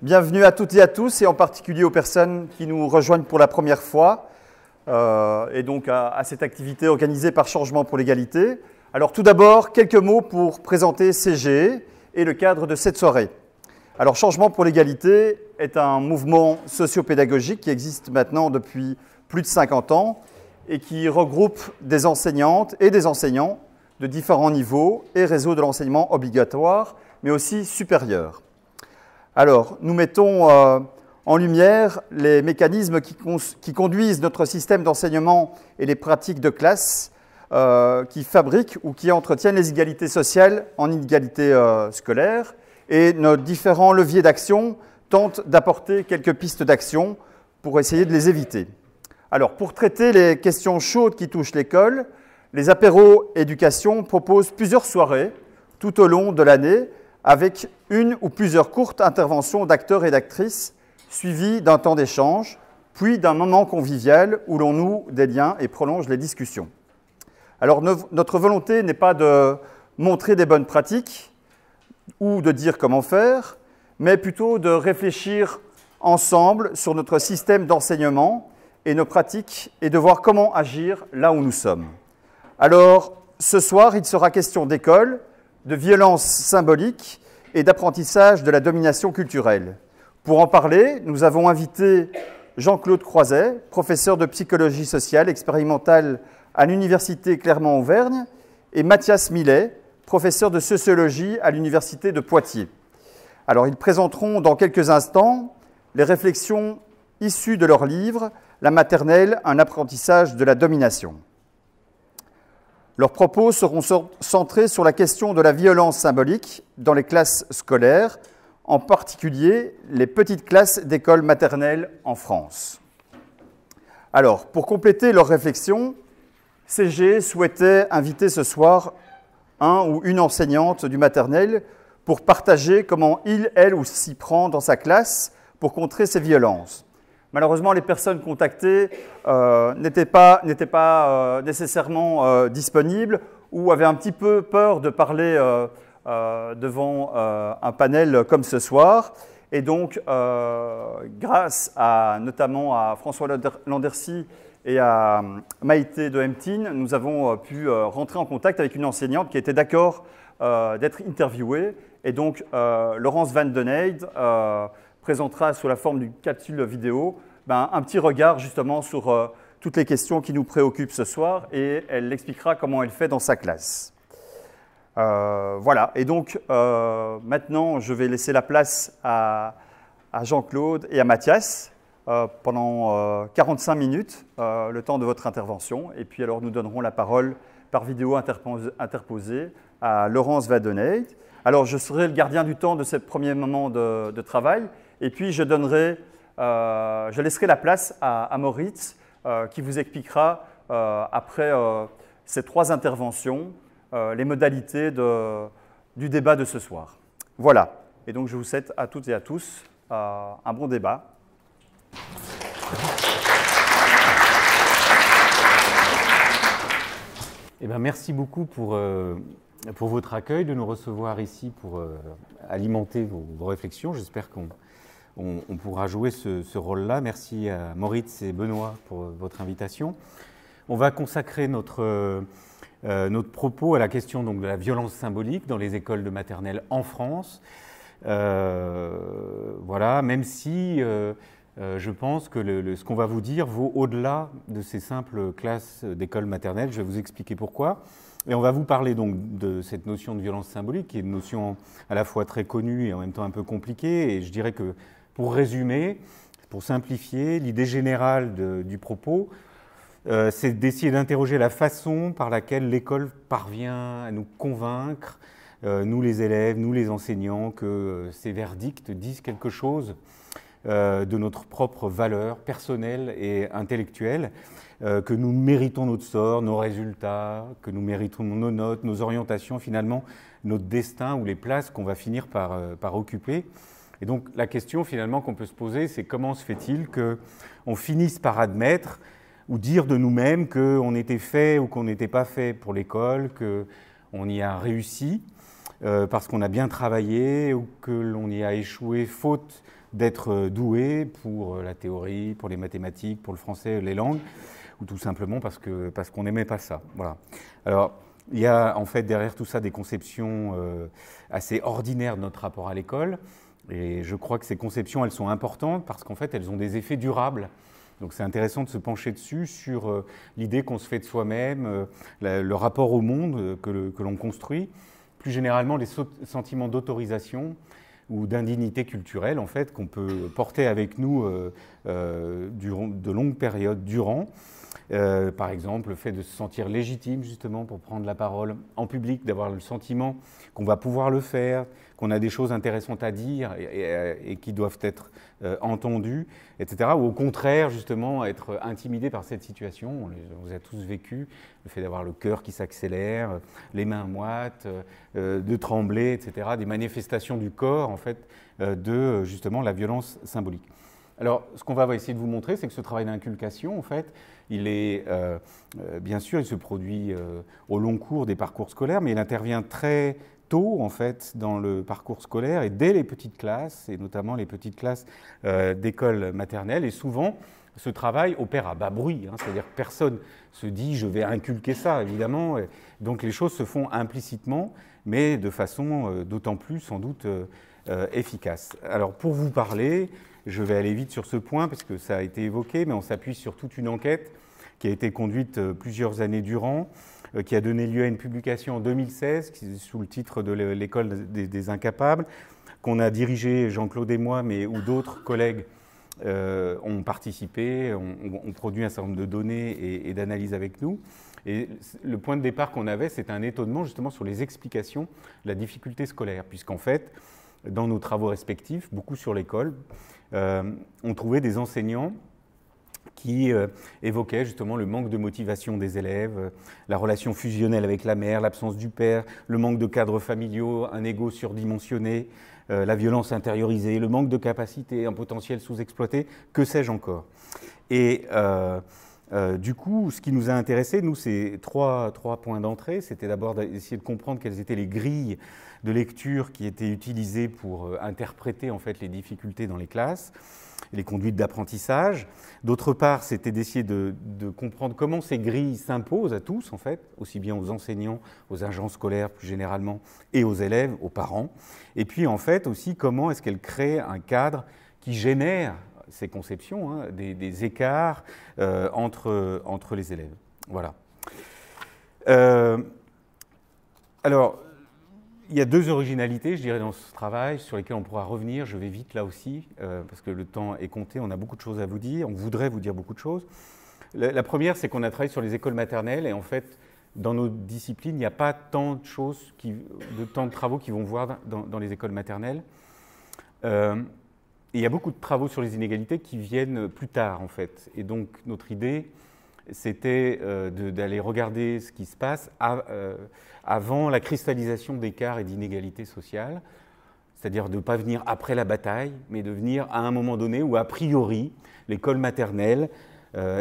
Bienvenue à toutes et à tous, et en particulier aux personnes qui nous rejoignent pour la première fois, et donc à cette activité organisée par Changement pour l'égalité. Alors tout d'abord, quelques mots pour présenter CGE et le cadre de cette soirée. Alors Changement pour l'égalité est un mouvement socio-pédagogique qui existe maintenant depuis plus de 50 ans et qui regroupe des enseignantes et des enseignants de différents niveaux et réseaux de l'enseignement obligatoire, mais aussi supérieur. Alors, nous mettons en lumière les mécanismes qui conduisent notre système d'enseignement et les pratiques de classe qui fabriquent ou qui entretiennent les inégalités sociales en inégalités scolaires. Et nos différents leviers d'action tentent d'apporter quelques pistes d'action pour essayer de les éviter. Alors, pour traiter les questions chaudes qui touchent l'école, les apéros éducation proposent plusieurs soirées tout au long de l'année avec une ou plusieurs courtes interventions d'acteurs et d'actrices suivies d'un temps d'échange, puis d'un moment convivial où l'on noue des liens et prolonge les discussions. Alors, notre volonté n'est pas de montrer des bonnes pratiques ou de dire comment faire, mais plutôt de réfléchir ensemble sur notre système d'enseignement et nos pratiques et de voir comment agir là où nous sommes. Alors, ce soir, il sera question d'école, de violence symbolique et d'apprentissage de la domination culturelle. Pour en parler, nous avons invité Jean-Claude Croiset, professeur de psychologie sociale expérimentale à l'Université Clermont-Auvergne, et Mathias Millet, professeur de sociologie à l'Université de Poitiers. Alors, ils présenteront dans quelques instants les réflexions issues de leur livre « La maternelle, un apprentissage de la domination ». Leurs propos seront centrés sur la question de la violence symbolique dans les classes scolaires, en particulier les petites classes d'école maternelle en France. Alors, pour compléter leur réflexion, CG souhaitait inviter ce soir un ou une enseignante du maternel pour partager comment il, elle ou s'y prend dans sa classe pour contrer ces violences. Malheureusement, les personnes contactées n'étaient pas nécessairement disponibles ou avaient un petit peu peur de parler devant un panel comme ce soir. Et donc, grâce notamment à François Landercy et à Maïté de Hemtine, nous avons pu rentrer en contact avec une enseignante qui était d'accord d'être interviewée. Et donc, Laurence Van Den Eyde présentera sous la forme d'une capsule vidéo un petit regard justement sur toutes les questions qui nous préoccupent ce soir et elle expliquera comment elle fait dans sa classe. Voilà, et donc maintenant je vais laisser la place à Jean-Claude et à Mathias pendant 45 minutes, le temps de votre intervention, et puis alors nous donnerons la parole par vidéo interposée à Laurence Van Den Eyde. Alors je serai le gardien du temps de ce premier moment de travail, et puis je laisserai la place à Moritz qui vous expliquera après ces trois interventions les modalités du débat de ce soir. Voilà, et donc je vous souhaite à toutes et à tous un bon débat. Eh bien, merci beaucoup pour votre accueil, de nous recevoir ici pour alimenter vos réflexions. J'espère qu'on pourra jouer ce rôle-là. Merci à Moritz et Benoît pour votre invitation. On va consacrer notre propos à la question donc, de la violence symbolique dans les écoles de maternelle en France. Voilà, même si je pense que ce qu'on va vous dire vaut au-delà de ces simples classes d'école maternelle. Je vais vous expliquer pourquoi. Et on va vous parler donc de cette notion de violence symbolique, qui est une notion à la fois très connue et en même temps un peu compliquée. Et je dirais que, pour résumer, pour simplifier, l'idée générale du propos, c'est d'essayer d'interroger la façon par laquelle l'école parvient à nous convaincre, nous les élèves, nous les enseignants, que ces verdicts disent quelque chose de notre propre valeur personnelle et intellectuelle, que nous méritons notre sort, nos résultats, que nous méritons nos notes, nos orientations, finalement, notre destin ou les places qu'on va finir par occuper. Et donc la question finalement qu'on peut se poser, c'est comment se fait-il qu'on finisse par admettre ou dire de nous-mêmes qu'on était fait ou qu'on n'était pas fait pour l'école, qu'on y a réussi parce qu'on a bien travaillé ou que l'on y a échoué faute d'être doué pour la théorie, pour les mathématiques, pour le français, les langues, ou tout simplement parce qu'on n'aimait pas ça. Voilà. Alors, il y a en fait derrière tout ça des conceptions assez ordinaires de notre rapport à l'école, et je crois que ces conceptions, elles sont importantes parce qu'en fait, elles ont des effets durables. Donc c'est intéressant de se pencher dessus sur l'idée qu'on se fait de soi-même, le rapport au monde que l'on construit, plus généralement les sentiments d'autorisation ou d'indignité culturelle en fait, qu'on peut porter avec nous de longues périodes durant. Par exemple, le fait de se sentir légitime justement pour prendre la parole en public, d'avoir le sentiment qu'on va pouvoir le faire, qu'on a des choses intéressantes à dire et qui doivent être entendues, etc. Ou au contraire, justement, être intimidé par cette situation. On vous a tous vécu, le fait d'avoir le cœur qui s'accélère, les mains moites, de trembler, etc. Des manifestations du corps, en fait, de justement la violence symbolique. Alors, ce qu'on va essayer de vous montrer, c'est que ce travail d'inculcation, en fait, il est, bien sûr, il se produit au long cours des parcours scolaires, mais il intervient très tôt, en fait, dans le parcours scolaire et dès les petites classes, et notamment les petites classes d'école maternelle. Et souvent, ce travail opère à bas bruit, hein, c'est-à-dire que personne se dit « je vais inculquer ça », évidemment. Et donc, les choses se font implicitement, mais de façon d'autant plus, sans doute, efficace. Alors, pour vous parler, je vais aller vite sur ce point parce que ça a été évoqué, mais on s'appuie sur toute une enquête qui a été conduite plusieurs années durant, qui a donné lieu à une publication en 2016 sous le titre de l'École des incapables, qu'on a dirigée Jean-Claude et moi, mais où d'autres collègues ont participé, ont produit un certain nombre de données et d'analyses avec nous. Et le point de départ qu'on avait, c'est un étonnement justement sur les explications de la difficulté scolaire, puisqu'en fait, dans nos travaux respectifs, beaucoup sur l'école, on trouvait des enseignants qui évoquaient justement le manque de motivation des élèves, la relation fusionnelle avec la mère, l'absence du père, le manque de cadres familiaux, un ego surdimensionné, la violence intériorisée, le manque de capacité, un potentiel sous-exploité, que sais-je encore. Et du coup, ce qui nous a intéressés, nous, c'est trois points d'entrée. C'était d'abord d'essayer de comprendre quelles étaient les grilles de lecture qui étaient utilisées pour interpréter en fait les difficultés dans les classes, les conduites d'apprentissage. D'autre part, c'était d'essayer de comprendre comment ces grilles s'imposent à tous, en fait, aussi bien aux enseignants, aux agents scolaires plus généralement, et aux élèves, aux parents. Et puis, en fait, aussi, comment est-ce qu'elles créent un cadre qui génère ces conceptions, hein, des écarts entre les élèves. Voilà. Alors, il y a deux originalités, je dirais, dans ce travail, sur lesquelles on pourra revenir. Je vais vite là aussi, parce que le temps est compté, on a beaucoup de choses à vous dire, on voudrait vous dire beaucoup de choses. La première, c'est qu'on a travaillé sur les écoles maternelles, et en fait, dans nos disciplines, il n'y a pas tant de choses, tant de travaux qui vont voir dans les écoles maternelles. Et il y a beaucoup de travaux sur les inégalités qui viennent plus tard, en fait. Et donc, notre idée, c'était d'aller regarder ce qui se passe avant la cristallisation d'écarts et d'inégalités sociales, c'est-à-dire de ne pas venir après la bataille, mais de venir à un moment donné où, a priori, l'école maternelle,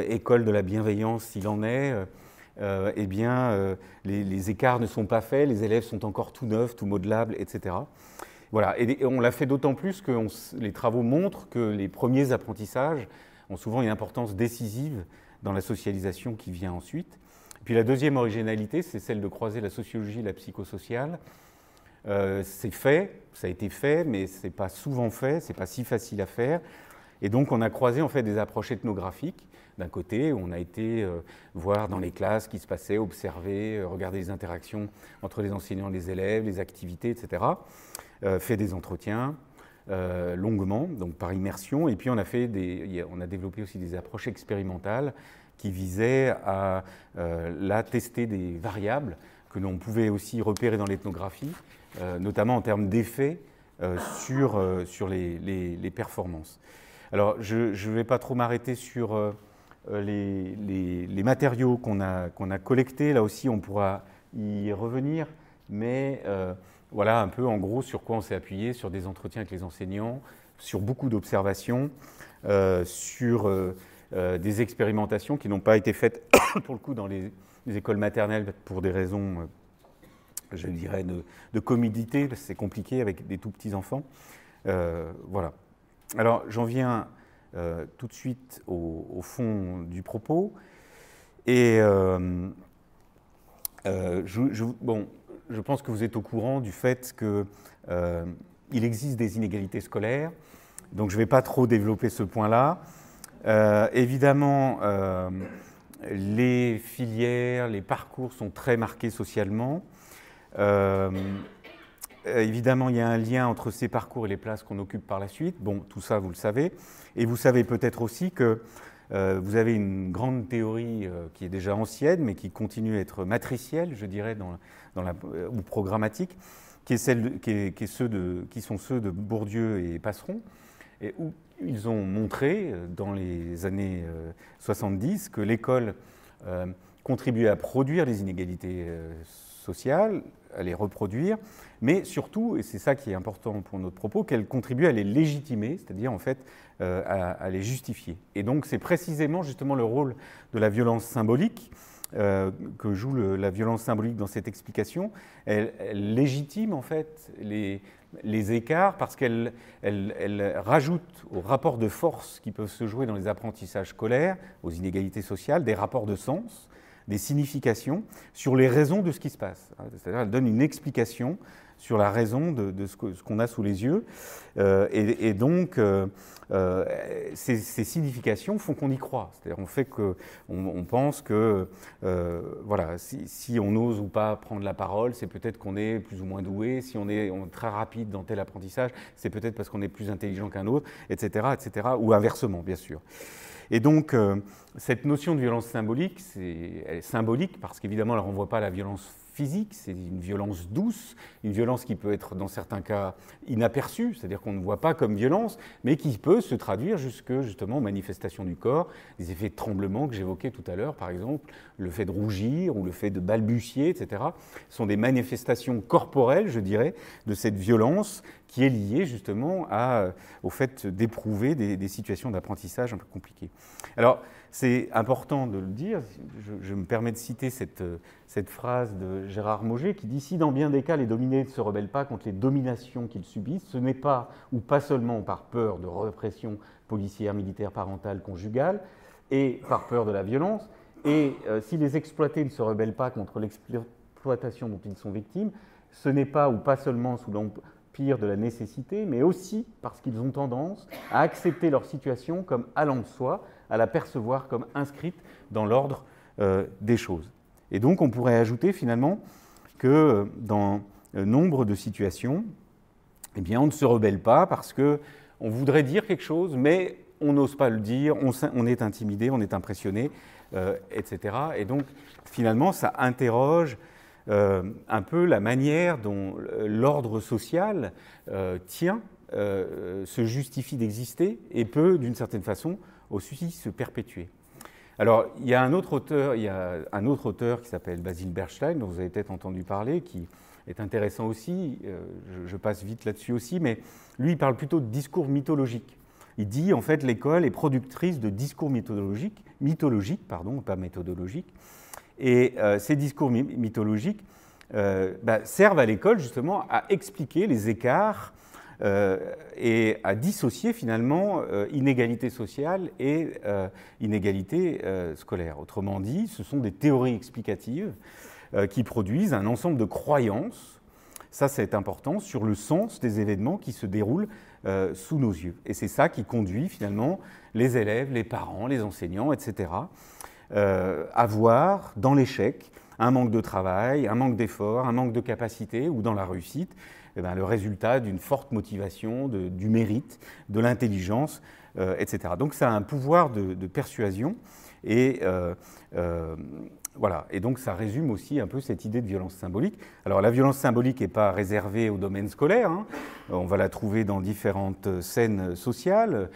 école de la bienveillance s'il en est, eh bien, les écarts ne sont pas faits, les élèves sont encore tout neufs, tout modelables, etc. Voilà, et on l'a fait d'autant plus que les travaux montrent que les premiers apprentissages ont souvent une importance décisive dans la socialisation qui vient ensuite. Et puis la deuxième originalité, c'est celle de croiser la sociologie et la psychosociale. C'est fait, ça a été fait, mais ce n'est pas souvent fait, ce n'est pas si facile à faire. Et donc on a croisé en fait des approches ethnographiques. D'un côté, on a été voir dans les classes ce qui se passait, observer, regarder les interactions entre les enseignants et les élèves, les activités, etc. Fait des entretiens longuement, donc par immersion. Et puis on a développé aussi des approches expérimentales qui visaient à tester des variables que l'on pouvait aussi repérer dans l'ethnographie, notamment en termes d'effets sur les performances. Alors, je ne vais pas trop m'arrêter sur les matériaux qu'on a collectés. Là aussi, on pourra y revenir, mais voilà un peu en gros sur quoi on s'est appuyé, sur des entretiens avec les enseignants, sur beaucoup d'observations, sur des expérimentations qui n'ont pas été faites pour le coup dans les écoles maternelles pour des raisons, je dirais, de commodité, parce que c'est compliqué avec des tout petits enfants. Voilà. Alors, j'en viens tout de suite au fond du propos. Et je pense que vous êtes au courant du fait qu'il existe des inégalités scolaires. Donc, je ne vais pas trop développer ce point-là. Évidemment, les filières, les parcours sont très marqués socialement. Évidemment, il y a un lien entre ces parcours et les places qu'on occupe par la suite. Bon, tout ça, vous le savez. Et vous savez peut-être aussi que vous avez une grande théorie qui est déjà ancienne, mais qui continue à être matricielle, je dirais, ou programmatique, qui sont ceux de Bourdieu et Passeron, et où ils ont montré, dans les années 70, que l'école contribuait à produire les inégalités sociales, à les reproduire, mais surtout, et c'est ça qui est important pour notre propos, qu'elle contribue à les légitimer, c'est-à-dire en fait à les justifier. Et donc c'est précisément justement le rôle de la violence symbolique que joue la violence symbolique dans cette explication. Elle légitime en fait les écarts parce qu'elle rajoute aux rapports de force qui peuvent se jouer dans les apprentissages scolaires, aux inégalités sociales, des rapports de sens, des significations sur les raisons de ce qui se passe. C'est-à-dire qu'elle donne une explication sur la raison de ce qu'on a sous les yeux. Et donc, ces significations font qu'on y croit. C'est-à-dire on fait on pense que voilà, si on ose ou pas prendre la parole, c'est peut-être qu'on est plus ou moins doué. Si on est très rapide dans tel apprentissage, c'est peut-être parce qu'on est plus intelligent qu'un autre, etc., etc., ou inversement, bien sûr. Et donc, cette notion de violence symbolique, elle est symbolique parce qu'évidemment, elle ne renvoie pas à la violence physique, c'est une violence douce, une violence qui peut être dans certains cas inaperçue, c'est-à-dire qu'on ne voit pas comme violence, mais qui peut se traduire justement aux manifestations du corps, des effets de tremblement que j'évoquais tout à l'heure, par exemple, le fait de rougir ou le fait de balbutier, etc., sont des manifestations corporelles, je dirais, de cette violence qui est liée justement au fait d'éprouver des situations d'apprentissage un peu compliquées. Alors, c'est important de le dire, je me permets de citer cette phrase de Gérard Mauger qui dit « Si dans bien des cas les dominés ne se rebellent pas contre les dominations qu'ils subissent, ce n'est pas ou pas seulement par peur de répression policière, militaire, parentale, conjugale et par peur de la violence, et si les exploités ne se rebellent pas contre l'exploitation dont ils sont victimes, ce n'est pas ou pas seulement sous l'empire de la nécessité, mais aussi parce qu'ils ont tendance à accepter leur situation comme allant de soi, à la percevoir comme inscrite dans l'ordre des choses. » Et donc on pourrait ajouter finalement que dans nombre de situations, eh bien, on ne se rebelle pas parce qu'on voudrait dire quelque chose, mais on n'ose pas le dire, on est intimidé, on est impressionné, etc. Et donc finalement ça interroge un peu la manière dont l'ordre social tient, se justifie d'exister et peut d'une certaine façon aussi se perpétuer. Alors, il y a un autre auteur qui s'appelle Basil Bernstein, dont vous avez peut-être entendu parler, qui est intéressant aussi, je passe vite là-dessus aussi, mais lui, il parle plutôt de discours mythologique. Il dit, en fait, l'école est productrice de discours mythologiques, pas méthodologiques, et ces discours mythologiques servent à l'école, justement, à expliquer les écarts et à dissocier finalement inégalité sociale et inégalité scolaire. Autrement dit, ce sont des théories explicatives qui produisent un ensemble de croyances, ça c'est important, sur le sens des événements qui se déroulent sous nos yeux. Et c'est ça qui conduit finalement les élèves, les parents, les enseignants, etc., à voir dans l'échec un manque de travail, un manque d'effort, un manque de capacité, ou dans la réussite, le résultat d'une forte motivation, du mérite, de l'intelligence, etc. Donc ça a un pouvoir de persuasion et voilà. Et donc ça résume aussi un peu cette idée de violence symbolique. Alors la violence symbolique n'est pas réservée au domaine scolaire, hein. On va la trouver dans différentes scènes sociales,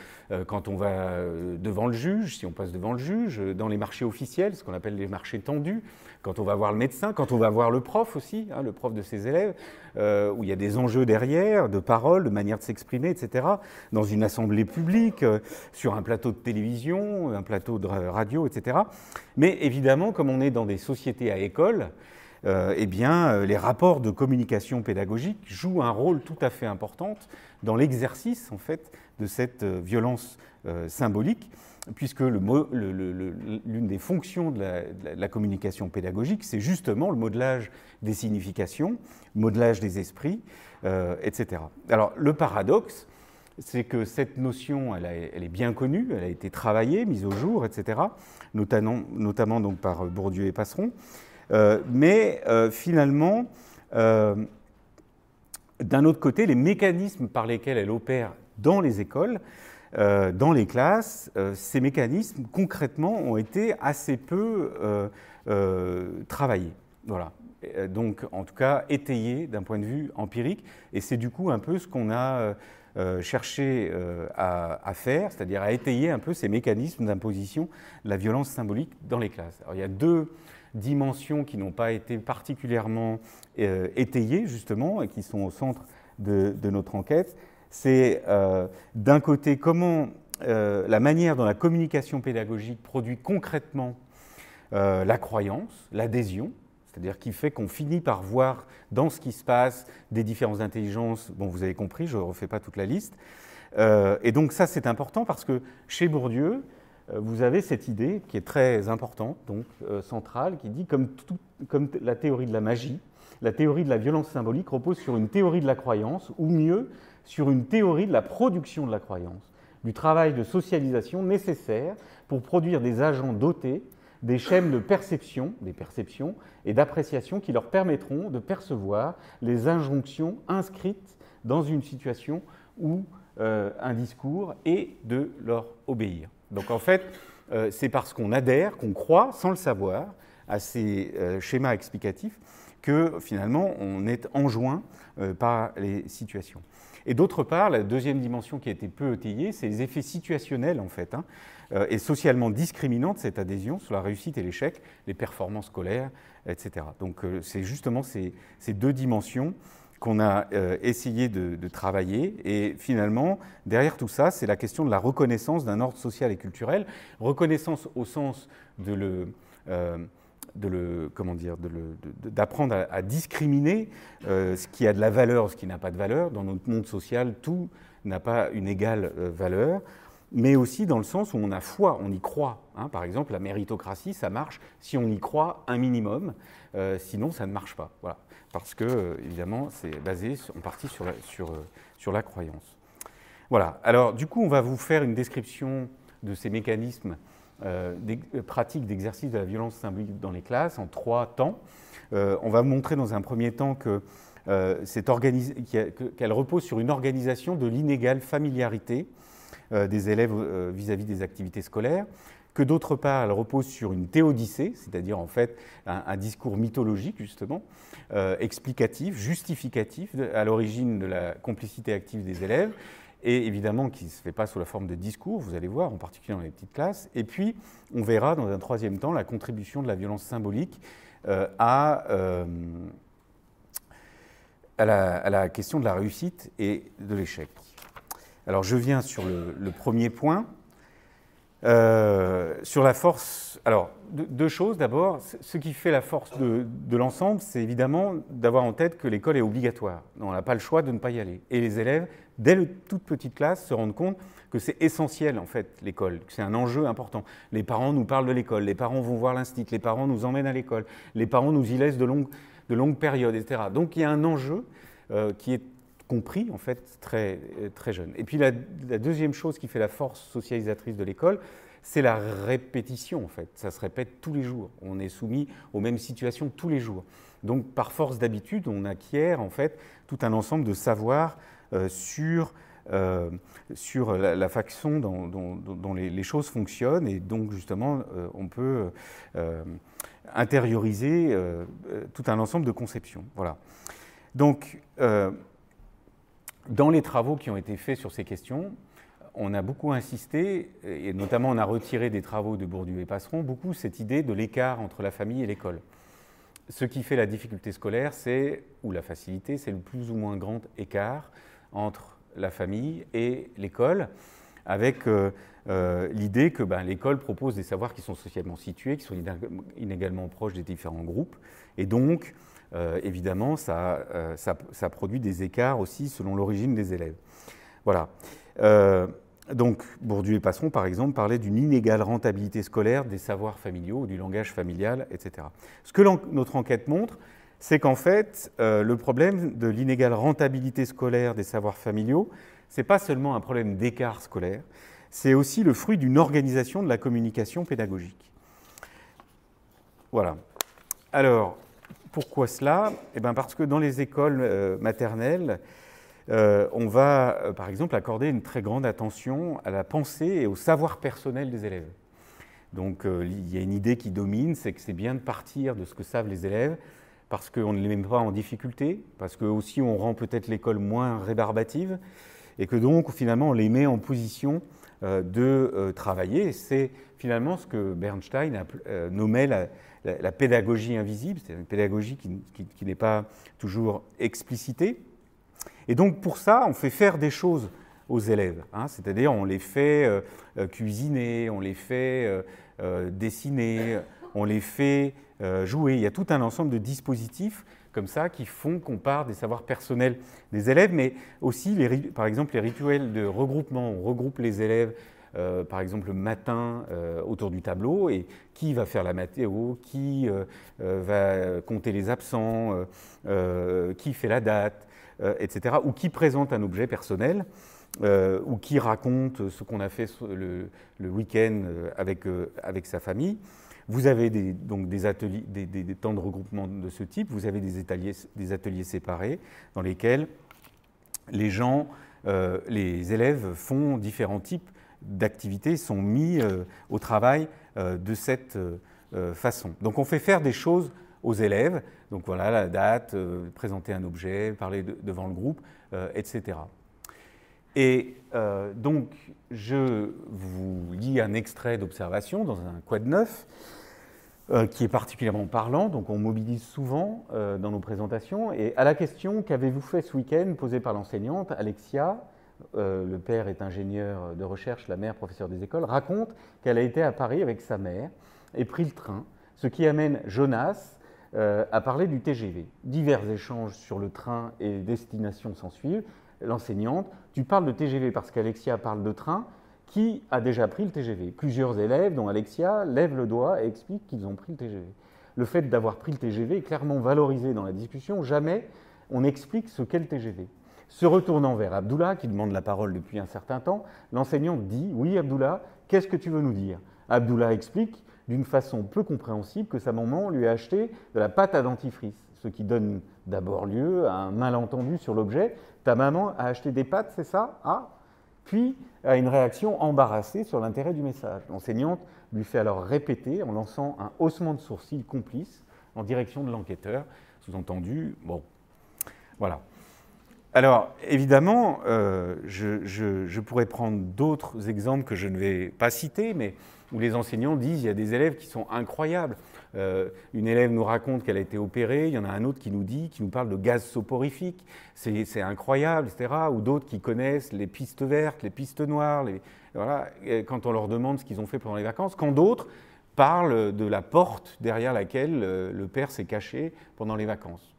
quand on va devant le juge, si on passe devant le juge, dans les marchés officiels, ce qu'on appelle les marchés tendus, quand on va voir le médecin, quand on va voir le prof aussi, hein, le prof de ses élèves, où il y a des enjeux derrière, de parole, de manière de s'exprimer, etc., dans une assemblée publique, sur un plateau de télévision, un plateau de radio, etc. Mais évidemment, comme on est dans des sociétés à école, eh bien, les rapports de communication pédagogique jouent un rôle tout à fait important dans l'exercice en fait, de cette violence symbolique, puisque l'une des fonctions de la communication pédagogique, c'est justement le modelage des significations, le modelage des esprits, etc. Alors, le paradoxe, c'est que cette notion, elle est bien connue, elle a été travaillée, mise au jour, etc., notamment donc par Bourdieu et Passeron, mais finalement, d'un autre côté, les mécanismes par lesquels elle opère dans les écoles, dans les classes, ces mécanismes, concrètement, ont été assez peu travaillés. Voilà. Donc, en tout cas, étayés d'un point de vue empirique. Et c'est du coup un peu ce qu'on a cherché à faire, c'est-à-dire à étayer un peu ces mécanismes d'imposition de la violence symbolique dans les classes. Alors, il y a deux dimensions qui n'ont pas été particulièrement étayées, justement, et qui sont au centre de notre enquête. C'est d'un côté comment la manière dont la communication pédagogique produit concrètement la croyance, l'adhésion, c'est-à-dire qui fait qu'on finit par voir dans ce qui se passe des différences d'intelligence. Bon, vous avez compris, je ne refais pas toute la liste. Et donc ça, c'est important parce que chez Bourdieu, vous avez cette idée qui est très importante, donc centrale, qui dit comme la théorie de la magie, la théorie de la violence symbolique repose sur une théorie de la croyance, ou mieux, sur une théorie de la production de la croyance, du travail de socialisation nécessaire pour produire des agents dotés des schèmes de perception, des perceptions et d'appréciation qui leur permettront de percevoir les injonctions inscrites dans une situation ou un discours et de leur obéir. Donc en fait, c'est parce qu'on adhère, qu'on croit, sans le savoir, à ces schémas explicatifs que finalement on est enjoint par les situations. Et d'autre part, la deuxième dimension qui a été peu étayée, c'est les effets situationnels en fait, et socialement discriminants de cette adhésion sur la réussite et l'échec, les performances scolaires, etc. Donc c'est justement ces deux dimensions qu'on a essayé de travailler. Et finalement, derrière tout ça, c'est la question de la reconnaissance d'un ordre social et culturel. Reconnaissance au sens d'apprendre à discriminer ce qui a de la valeur, ce qui n'a pas de valeur. Dans notre monde social, tout n'a pas une égale valeur, mais aussi dans le sens où on a foi, on y croit. Par exemple, la méritocratie, ça marche si on y croit un minimum, sinon ça ne marche pas. Voilà. Parce que, évidemment, c'est basé en partie sur la croyance. Voilà. Alors, du coup, on va vous faire une description de ces mécanismes pratiques d'exercice de la violence symbolique dans les classes en 3 temps. On va montrer dans un premier temps qu'elle repose sur une organisation de l'inégale familiarité des élèves vis-à-vis des activités scolaires, que d'autre part, elle repose sur une théodicée, c'est-à-dire en fait un discours mythologique, justement, explicatif, justificatif, à l'origine de la complicité active des élèves, et évidemment qui ne se fait pas sous la forme de discours, vous allez voir, en particulier dans les petites classes. Et puis, on verra dans un troisième temps la contribution de la violence symbolique à la question de la réussite et de l'échec. Alors, je viens sur le premier point. Sur la force, alors deux choses. D'abord, ce qui fait la force de l'ensemble, c'est évidemment d'avoir en tête que l'école est obligatoire. On n'a pas le choix de ne pas y aller. Et les élèves, dès la toute petite classe, se rendent compte que c'est essentiel en fait l'école, que c'est un enjeu important. Les parents nous parlent de l'école, les parents vont voir l'institut, les parents nous emmènent à l'école, les parents nous y laissent de longues périodes, etc. Donc il y a un enjeu qui est compris en fait très, très jeune. Et puis la deuxième chose qui fait la force socialisatrice de l'école, c'est la répétition en fait. Ça se répète tous les jours. On est soumis aux mêmes situations tous les jours. Donc par force d'habitude, on acquiert en fait tout un ensemble de savoirs sur la façon dont les choses fonctionnent, et donc justement on peut intérioriser tout un ensemble de conceptions. Voilà. Donc dans les travaux qui ont été faits sur ces questions, on a beaucoup insisté, et notamment on a retiré des travaux de Bourdieu et Passeron, beaucoup cette idée de l'écart entre la famille et l'école. Ce qui fait la difficulté scolaire, ou la facilité, c'est le plus ou moins grand écart entre la famille et l'école, avec l'idée que l'école propose des savoirs qui sont socialement situés, qui sont inégalement proches des différents groupes, et donc, évidemment, ça produit des écarts aussi selon l'origine des élèves. Voilà. Donc, Bourdieu et Passeron, par exemple, parlaient d'une inégale rentabilité scolaire des savoirs familiaux, du langage familial, etc. Ce que notre enquête montre, c'est qu'en fait, le problème de l'inégale rentabilité scolaire des savoirs familiaux, ce n'est pas seulement un problème d'écart scolaire, c'est aussi le fruit d'une organisation de la communication pédagogique. Voilà. Alors, pourquoi cela? Parce que dans les écoles maternelles, on va, par exemple, accorder une très grande attention à la pensée et au savoir personnel des élèves. Donc, il y a une idée qui domine, c'est que c'est bien de partir de ce que savent les élèves, parce qu'on ne les met pas en difficulté, parce que aussi on rend peut-être l'école moins rébarbative, et que donc, finalement, on les met en position de travailler. C'est finalement ce que Bernstein nommait la pédagogie invisible, c'est une pédagogie qui n'est pas toujours explicitée. Et donc, pour ça, on fait faire des choses aux élèves, hein, c'est-à-dire on les fait cuisiner, on les fait dessiner, on les fait jouer. Il y a tout un ensemble de dispositifs comme ça qui font qu'on part des savoirs personnels des élèves, mais aussi, par exemple, les rituels de regroupement. On regroupe les élèves, par exemple, le matin autour du tableau, et qui va faire la météo, qui va compter les absents, qui fait la date, etc., ou qui présente un objet personnel, ou qui raconte ce qu'on a fait le week-end avec sa famille. Vous avez donc des temps de regroupement de ce type, vous avez des ateliers séparés dans lesquels les élèves font différents types d'activités, sont mis au travail de cette façon. Donc on fait faire des choses aux élèves, donc voilà la date, présenter un objet, parler devant le groupe, etc. Et donc je vous lis un extrait d'observation dans un quad 9 qui est particulièrement parlant, donc on mobilise souvent dans nos présentations. Et à la question « Qu'avez-vous fait ce week-end » posée par l'enseignante, Alexia, le père est ingénieur de recherche, la mère professeur des écoles, raconte qu'elle a été à Paris avec sa mère et pris le train, ce qui amène Jonas à parler du TGV. Divers échanges sur le train et destination s'ensuivent. L'enseignante, tu parles de TGV parce qu'Alexia parle de train. Qui a déjà pris le TGV? Plusieurs élèves, dont Alexia, lèvent le doigt et expliquent qu'ils ont pris le TGV. Le fait d'avoir pris le TGV est clairement valorisé dans la discussion. Jamais on explique ce qu'est le TGV. Se retournant vers Abdullah, qui demande la parole depuis un certain temps, l'enseignante dit « Oui, Abdullah, qu'est-ce que tu veux nous dire ?» Abdullah explique d'une façon peu compréhensible que sa maman lui a acheté de la pâte à dentifrice, ce qui donne d'abord lieu à un malentendu sur l'objet. « Ta maman a acheté des pâtes, c'est ça? Ah ?» Puis à une réaction embarrassée sur l'intérêt du message. L'enseignante lui fait alors répéter en lançant un haussement de sourcils complice en direction de l'enquêteur. Sous-entendu, bon, voilà. Alors, évidemment, je pourrais prendre d'autres exemples que je ne vais pas citer, mais où les enseignants disent qu'il y a des élèves qui sont incroyables. Une élève nous raconte qu'elle a été opérée, il y en a un autre qui nous parle de gaz soporifique, c'est incroyable, etc. Ou d'autres qui connaissent les pistes vertes, les pistes noires, voilà, quand on leur demande ce qu'ils ont fait pendant les vacances, quand d'autres parlent de la porte derrière laquelle le père s'est caché pendant les vacances.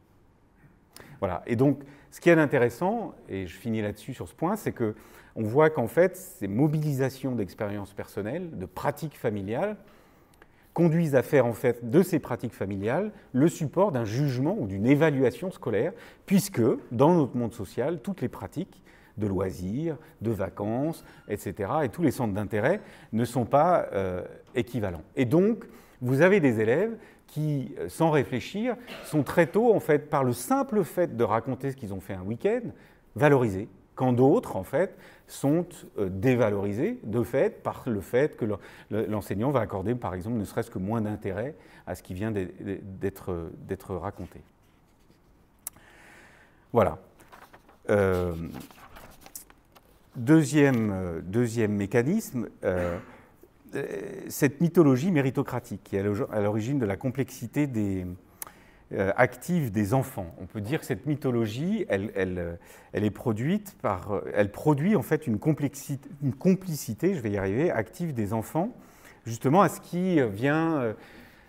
Voilà. Et donc, ce qui est intéressant, et je finis là-dessus sur ce point, c'est qu'on voit qu'en fait, ces mobilisations d'expériences personnelles, de pratiques familiales, conduisent à faire en fait de ces pratiques familiales le support d'un jugement ou d'une évaluation scolaire, puisque dans notre monde social, toutes les pratiques de loisirs, de vacances, etc., et tous les centres d'intérêt ne sont pas équivalents. Et donc, vous avez des élèves qui, sans réfléchir, sont très tôt, en fait, par le simple fait de raconter ce qu'ils ont fait un week-end, valorisés, quand d'autres, en fait, sont dévalorisés, de fait, par le fait que l'enseignant va accorder, par exemple, ne serait-ce que moins d'intérêt à ce qui vient d'être raconté. Voilà. Deuxième mécanisme, cette mythologie méritocratique qui est à l'origine de la complexité des active des enfants. On peut dire que cette mythologie, elle est produite par, elle produit en fait une complicité, je vais y arriver, active des enfants, justement à ce qui vient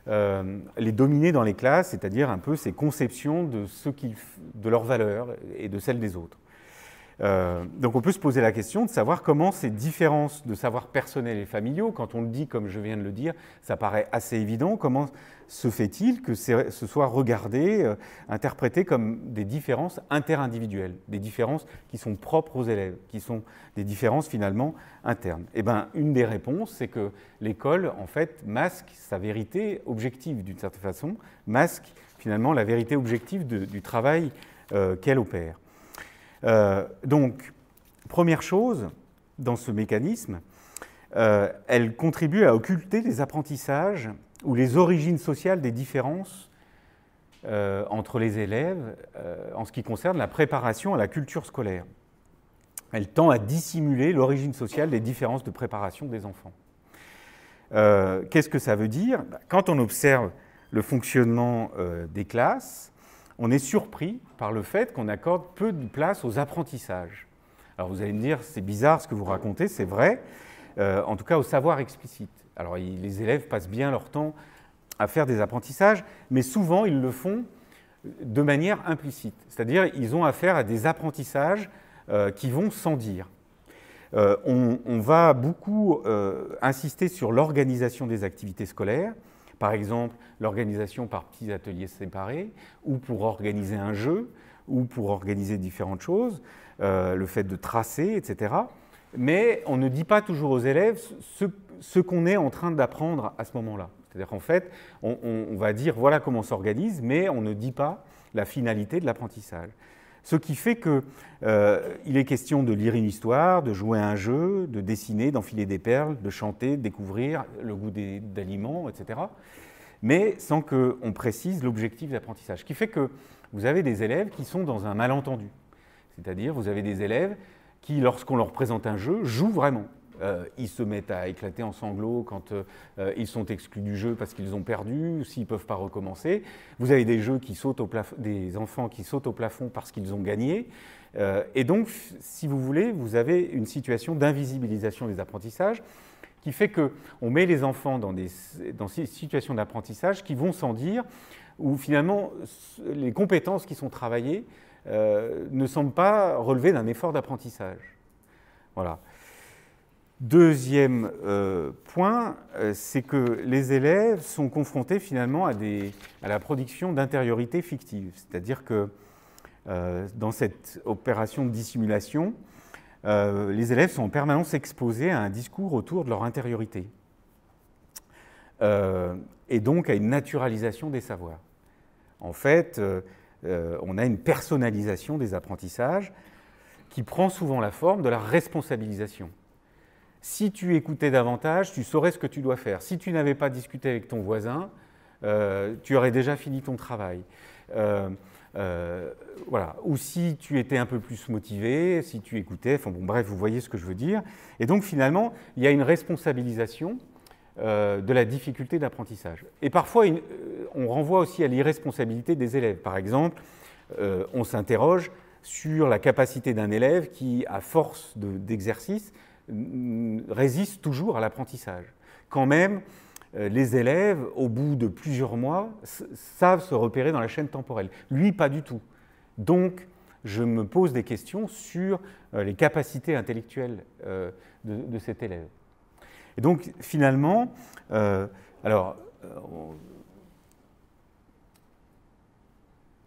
les dominer dans les classes, c'est-à-dire un peu ces conceptions de leurs valeurs et de celles des autres. Donc on peut se poser la question de savoir comment ces différences de savoirs personnels et familiaux, quand on le dit comme je viens de le dire, ça paraît assez évident, comment se fait-il que ce soit regardé, interprété comme des différences interindividuelles, des différences qui sont propres aux élèves, qui sont des différences finalement internes? Eh bien, une des réponses, c'est que l'école, en fait, masque sa vérité objective d'une certaine façon, masque finalement la vérité objective du travail qu'elle opère. Donc, première chose, dans ce mécanisme, elle contribue à occulter les apprentissages ou les origines sociales des différences entre les élèves en ce qui concerne la préparation à la culture scolaire. Elle tend à dissimuler l'origine sociale des différences de préparation des enfants. Qu'est-ce que ça veut dire? Quand on observe le fonctionnement des classes, on est surpris par le fait qu'on accorde peu de place aux apprentissages. Alors vous allez me dire, c'est bizarre ce que vous racontez, c'est vrai, en tout cas au savoir explicite. Alors les élèves passent bien leur temps à faire des apprentissages, mais souvent ils le font de manière implicite. C'est-à-dire ils ont affaire à des apprentissages qui vont sans dire. On va beaucoup insister sur l'organisation des activités scolaires, par exemple l'organisation par petits ateliers séparés, ou pour organiser un jeu, ou pour organiser différentes choses, le fait de tracer, etc. Mais on ne dit pas toujours aux élèves ce qu'on est en train d'apprendre à ce moment-là. C'est-à-dire qu'en fait, on va dire voilà comment on s'organise, mais on ne dit pas la finalité de l'apprentissage. Ce qui fait qu'il est question de lire une histoire, de jouer à un jeu, de dessiner, d'enfiler des perles, de chanter, de découvrir le goût d'aliments, etc. Mais sans qu'on précise l'objectif d'apprentissage. Ce qui fait que vous avez des élèves qui sont dans un malentendu. C'est-à-dire vous avez des élèves qui, lorsqu'on leur présente un jeu, jouent vraiment. Ils se mettent à éclater en sanglots quand ils sont exclus du jeu parce qu'ils ont perdu, ou s'ils ne peuvent pas recommencer. Vous avez des des enfants qui sautent au plafond parce qu'ils ont gagné. Et donc, si vous voulez, vous avez une situation d'invisibilisation des apprentissages qui fait qu'on met les enfants dans ces situations d'apprentissage qui vont sans dire, où finalement les compétences qui sont travaillées ne semblent pas relever d'un effort d'apprentissage. Voilà. Deuxième point, c'est que les élèves sont confrontés finalement à la production d'intériorités fictives. C'est-à-dire que dans cette opération de dissimulation, les élèves sont en permanence exposés à un discours autour de leur intériorité et donc à une naturalisation des savoirs. En fait, on a une personnalisation des apprentissages qui prend souvent la forme de la responsabilisation. Si tu écoutais davantage, tu saurais ce que tu dois faire. Si tu n'avais pas discuté avec ton voisin, tu aurais déjà fini ton travail. Voilà. Ou si tu étais un peu plus motivé, si tu écoutais, enfin bon, bref, vous voyez ce que je veux dire. Et donc finalement, il y a une responsabilisation de la difficulté d'apprentissage. Et parfois, on renvoie aussi à l'irresponsabilité des élèves. Par exemple, on s'interroge sur la capacité d'un élève qui, à force d'exercice, résiste toujours à l'apprentissage. Quand même, les élèves, au bout de plusieurs mois, savent se repérer dans la chaîne temporelle. Lui, pas du tout. Donc, je me pose des questions sur les capacités intellectuelles de cet élève. Et donc, finalement, voilà.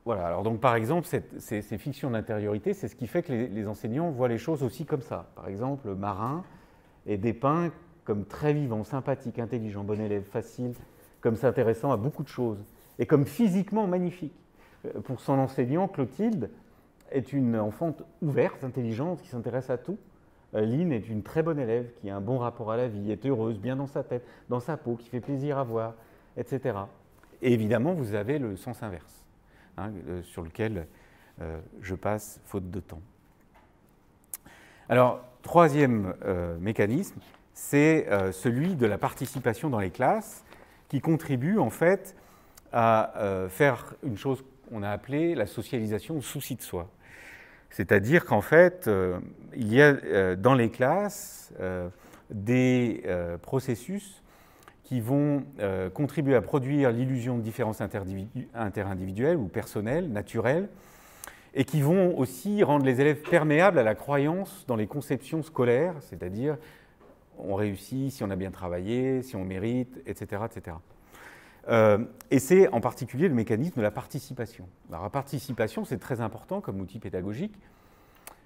Alors, donc, par exemple, ces fictions d'intériorité, c'est ce qui fait que les enseignants voient les choses aussi comme ça. Par exemple, le marin est dépeint comme très vivant, sympathique, intelligent, bon élève, facile, comme s'intéressant à beaucoup de choses, et comme physiquement magnifique. Pour son enseignant, Clotilde est une enfant ouverte, intelligente, qui s'intéresse à tout. Lynn est une très bonne élève, qui a un bon rapport à la vie, est heureuse, bien dans sa tête, dans sa peau, qui fait plaisir à voir, etc. Et évidemment, vous avez le sens inverse, sur lequel je passe faute de temps. Alors, troisième mécanisme, c'est celui de la participation dans les classes qui contribue en fait à faire une chose qu'on a appelée la socialisation au souci de soi. C'est-à-dire qu'en fait, il y a dans les classes des processus qui vont contribuer à produire l'illusion de différences interindividuelles ou personnelles, naturelles, et qui vont aussi rendre les élèves perméables à la croyance dans les conceptions scolaires, c'est-à-dire on réussit si on a bien travaillé, si on mérite, etc. etc. Et c'est en particulier le mécanisme de la participation. Alors, la participation, c'est très important comme outil pédagogique.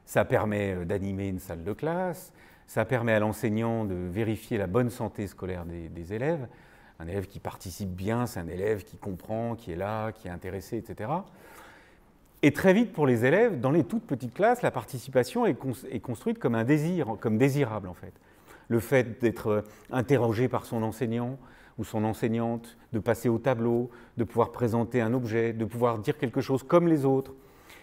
Ça permet d'animer une salle de classe, ça permet à l'enseignant de vérifier la bonne santé scolaire des élèves. Un élève qui participe bien, c'est un élève qui comprend, qui est là, qui est intéressé, etc. Et très vite, pour les élèves, dans les toutes petites classes, la participation est construite comme un désir, comme désirable en fait. Le fait d'être interrogé par son enseignant ou son enseignante, de passer au tableau, de pouvoir présenter un objet, de pouvoir dire quelque chose comme les autres.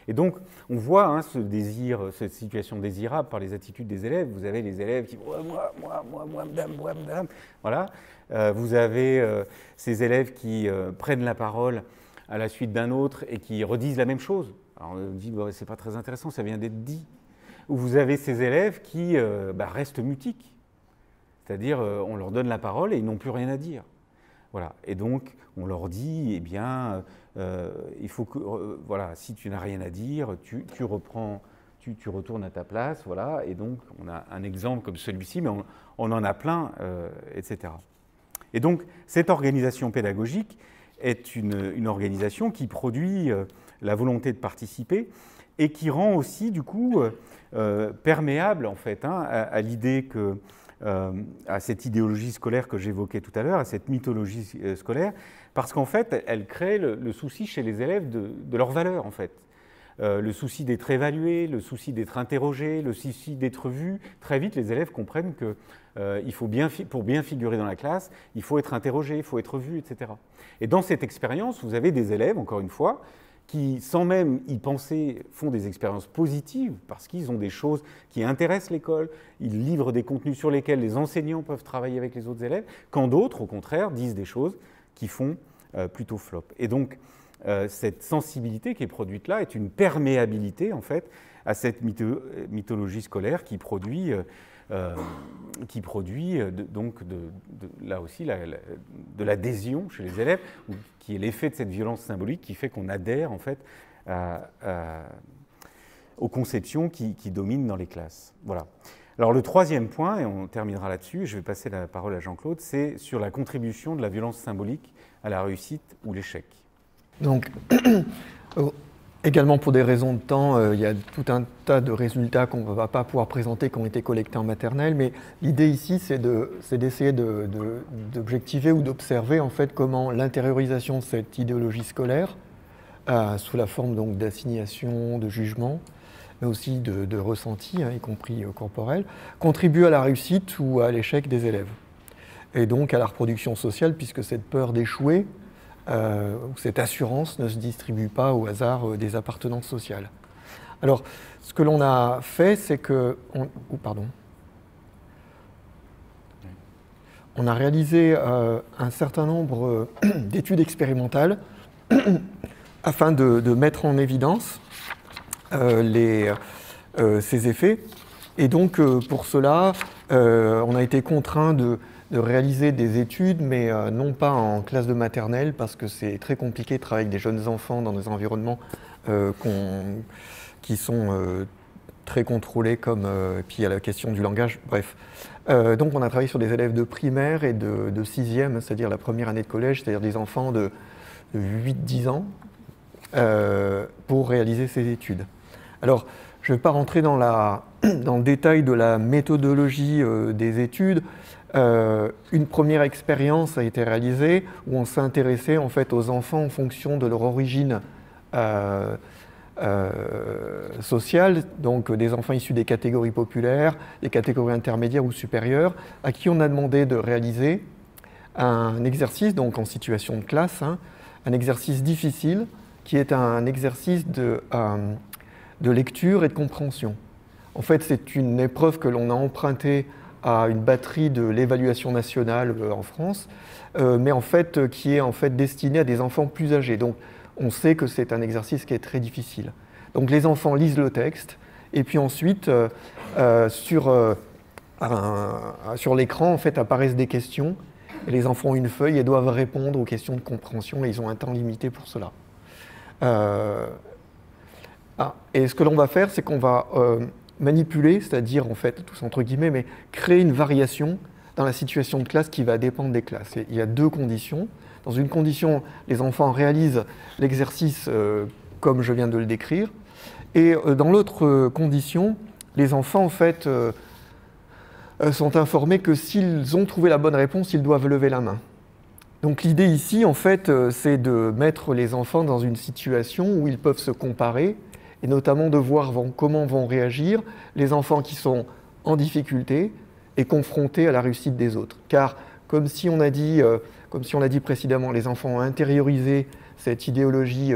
Et donc, on voit ce désir, cette situation désirable par les attitudes des élèves. Vous avez les élèves qui « moi, madame ». Voilà. Vous avez ces élèves qui prennent la parole à la suite d'un autre et qui redisent la même chose. Alors on dit « c'est pas très intéressant, ça vient d'être dit ». Ou vous avez ces élèves qui restent mutiques. C'est-à-dire, on leur donne la parole et ils n'ont plus rien à dire. Voilà. Et donc, on leur dit, eh bien, il faut que, voilà, si tu n'as rien à dire, tu retournes à ta place, voilà. Et donc, on a un exemple comme celui-ci, mais on en a plein, etc. Et donc, cette organisation pédagogique est une organisation qui produit la volonté de participer et qui rend aussi, du coup, perméable, en fait, à l'idée que à cette idéologie scolaire que j'évoquais tout à l'heure, à cette mythologie scolaire, parce qu'en fait, elle crée le souci chez les élèves de leur valeur, en fait. Le souci d'être évalué, le souci d'être interrogé, le souci d'être vu. Très vite, les élèves comprennent que pour bien figurer dans la classe, il faut être interrogé, il faut être vu, etc. Et dans cette expérience, vous avez des élèves, encore une fois, qui, sans même y penser, font des expériences positives parce qu'ils ont des choses qui intéressent l'école, ils livrent des contenus sur lesquels les enseignants peuvent travailler avec les autres élèves, quand d'autres, au contraire, disent des choses qui font plutôt flop. Et donc, cette sensibilité qui est produite là est une perméabilité, en fait, à cette mythologie scolaire qui produit donc là aussi de l'adhésion chez les élèves, qui est l'effet de cette violence symbolique qui fait qu'on adhère en fait aux conceptions qui dominent dans les classes. Voilà. Alors le troisième point, et on terminera là-dessus, je vais passer la parole à Jean-Claude, c'est sur la contribution de la violence symbolique à la réussite ou l'échec. Donc, également pour des raisons de temps, il y a tout un tas de résultats qu'on ne va pas pouvoir présenter qui ont été collectés en maternelle, mais l'idée ici, c'est d'essayer d'objectiver ou d'observer en fait comment l'intériorisation de cette idéologie scolaire, sous la forme donc d'assignation, de jugement, mais aussi de ressenti, y compris corporel, contribue à la réussite ou à l'échec des élèves. Et donc à la reproduction sociale, puisque cette peur d'échouer, cette assurance ne se distribue pas au hasard des appartenances sociales. Alors, ce que l'on a fait, c'est que... On a réalisé un certain nombre d'études expérimentales afin de mettre en évidence ces effets. Et donc, pour cela, on a été contraint de réaliser des études, mais non pas en classe de maternelle, parce que c'est très compliqué de travailler avec des jeunes enfants dans des environnements qui sont très contrôlés, comme puis il y a la question du langage, bref. Donc on a travaillé sur des élèves de primaire et de sixième, c'est-à-dire la première année de collège, c'est-à-dire des enfants de 8-10 ans, pour réaliser ces études. Alors, je ne vais pas rentrer dans le détail de la méthodologie des études. Une première expérience a été réalisée où on s'est intéressé en fait aux enfants en fonction de leur origine sociale, donc des enfants issus des catégories populaires, des catégories intermédiaires ou supérieures, à qui on a demandé de réaliser un exercice, donc en situation de classe, un exercice difficile qui est un exercice de lecture et de compréhension. En fait, c'est une épreuve que l'on a empruntée à une batterie de l'évaluation nationale en France, mais en fait qui est en fait destiné à des enfants plus âgés. Donc on sait que c'est un exercice qui est très difficile. Donc les enfants lisent le texte, et puis ensuite sur l'écran en fait apparaissent des questions. Et les enfants ont une feuille et doivent répondre aux questions de compréhension, et ils ont un temps limité pour cela. Et ce que l'on va faire, c'est qu'on va manipuler, c'est-à-dire en fait, tous entre guillemets, mais créer une variation dans la situation de classe qui va dépendre des classes. Et il y a deux conditions. Dans une condition, les enfants réalisent l'exercice comme je viens de le décrire. Et dans l'autre condition, les enfants en fait sont informés que s'ils ont trouvé la bonne réponse, ils doivent lever la main. Donc l'idée ici, en fait, c'est de mettre les enfants dans une situation où ils peuvent se comparer, et notamment de voir comment vont réagir les enfants qui sont en difficulté et confrontés à la réussite des autres. Car, comme si on l'a dit précédemment, les enfants ont intériorisé cette idéologie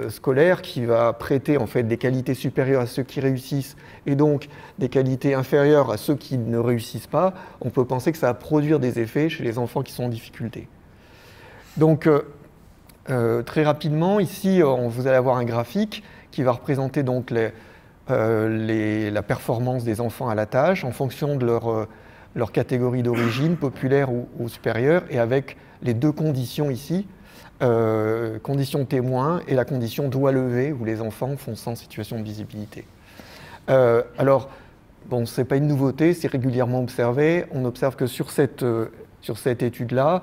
scolaire qui va prêter en fait des qualités supérieures à ceux qui réussissent et donc des qualités inférieures à ceux qui ne réussissent pas. On peut penser que ça va produire des effets chez les enfants qui sont en difficulté. Donc très rapidement, ici, vous allez avoir un graphique qui va représenter donc la performance des enfants à la tâche en fonction de leur catégorie d'origine, populaire ou supérieure, et avec les deux conditions ici, condition témoin et la condition doigt levé, où les enfants font sans situation de visibilité. Alors, bon, ce n'est pas une nouveauté, c'est régulièrement observé. On observe que sur cette étude-là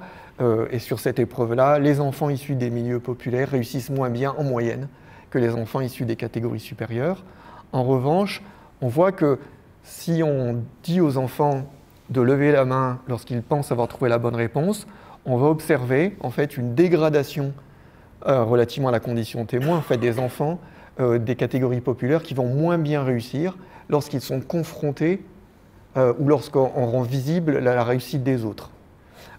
et sur cette épreuve-là, les enfants issus des milieux populaires réussissent moins bien en moyenne que les enfants issus des catégories supérieures. En revanche, on voit que si on dit aux enfants de lever la main lorsqu'ils pensent avoir trouvé la bonne réponse, on va observer en fait une dégradation relativement à la condition témoin en fait, des enfants des catégories populaires qui vont moins bien réussir lorsqu'ils sont confrontés ou lorsqu'on rend visible la réussite des autres.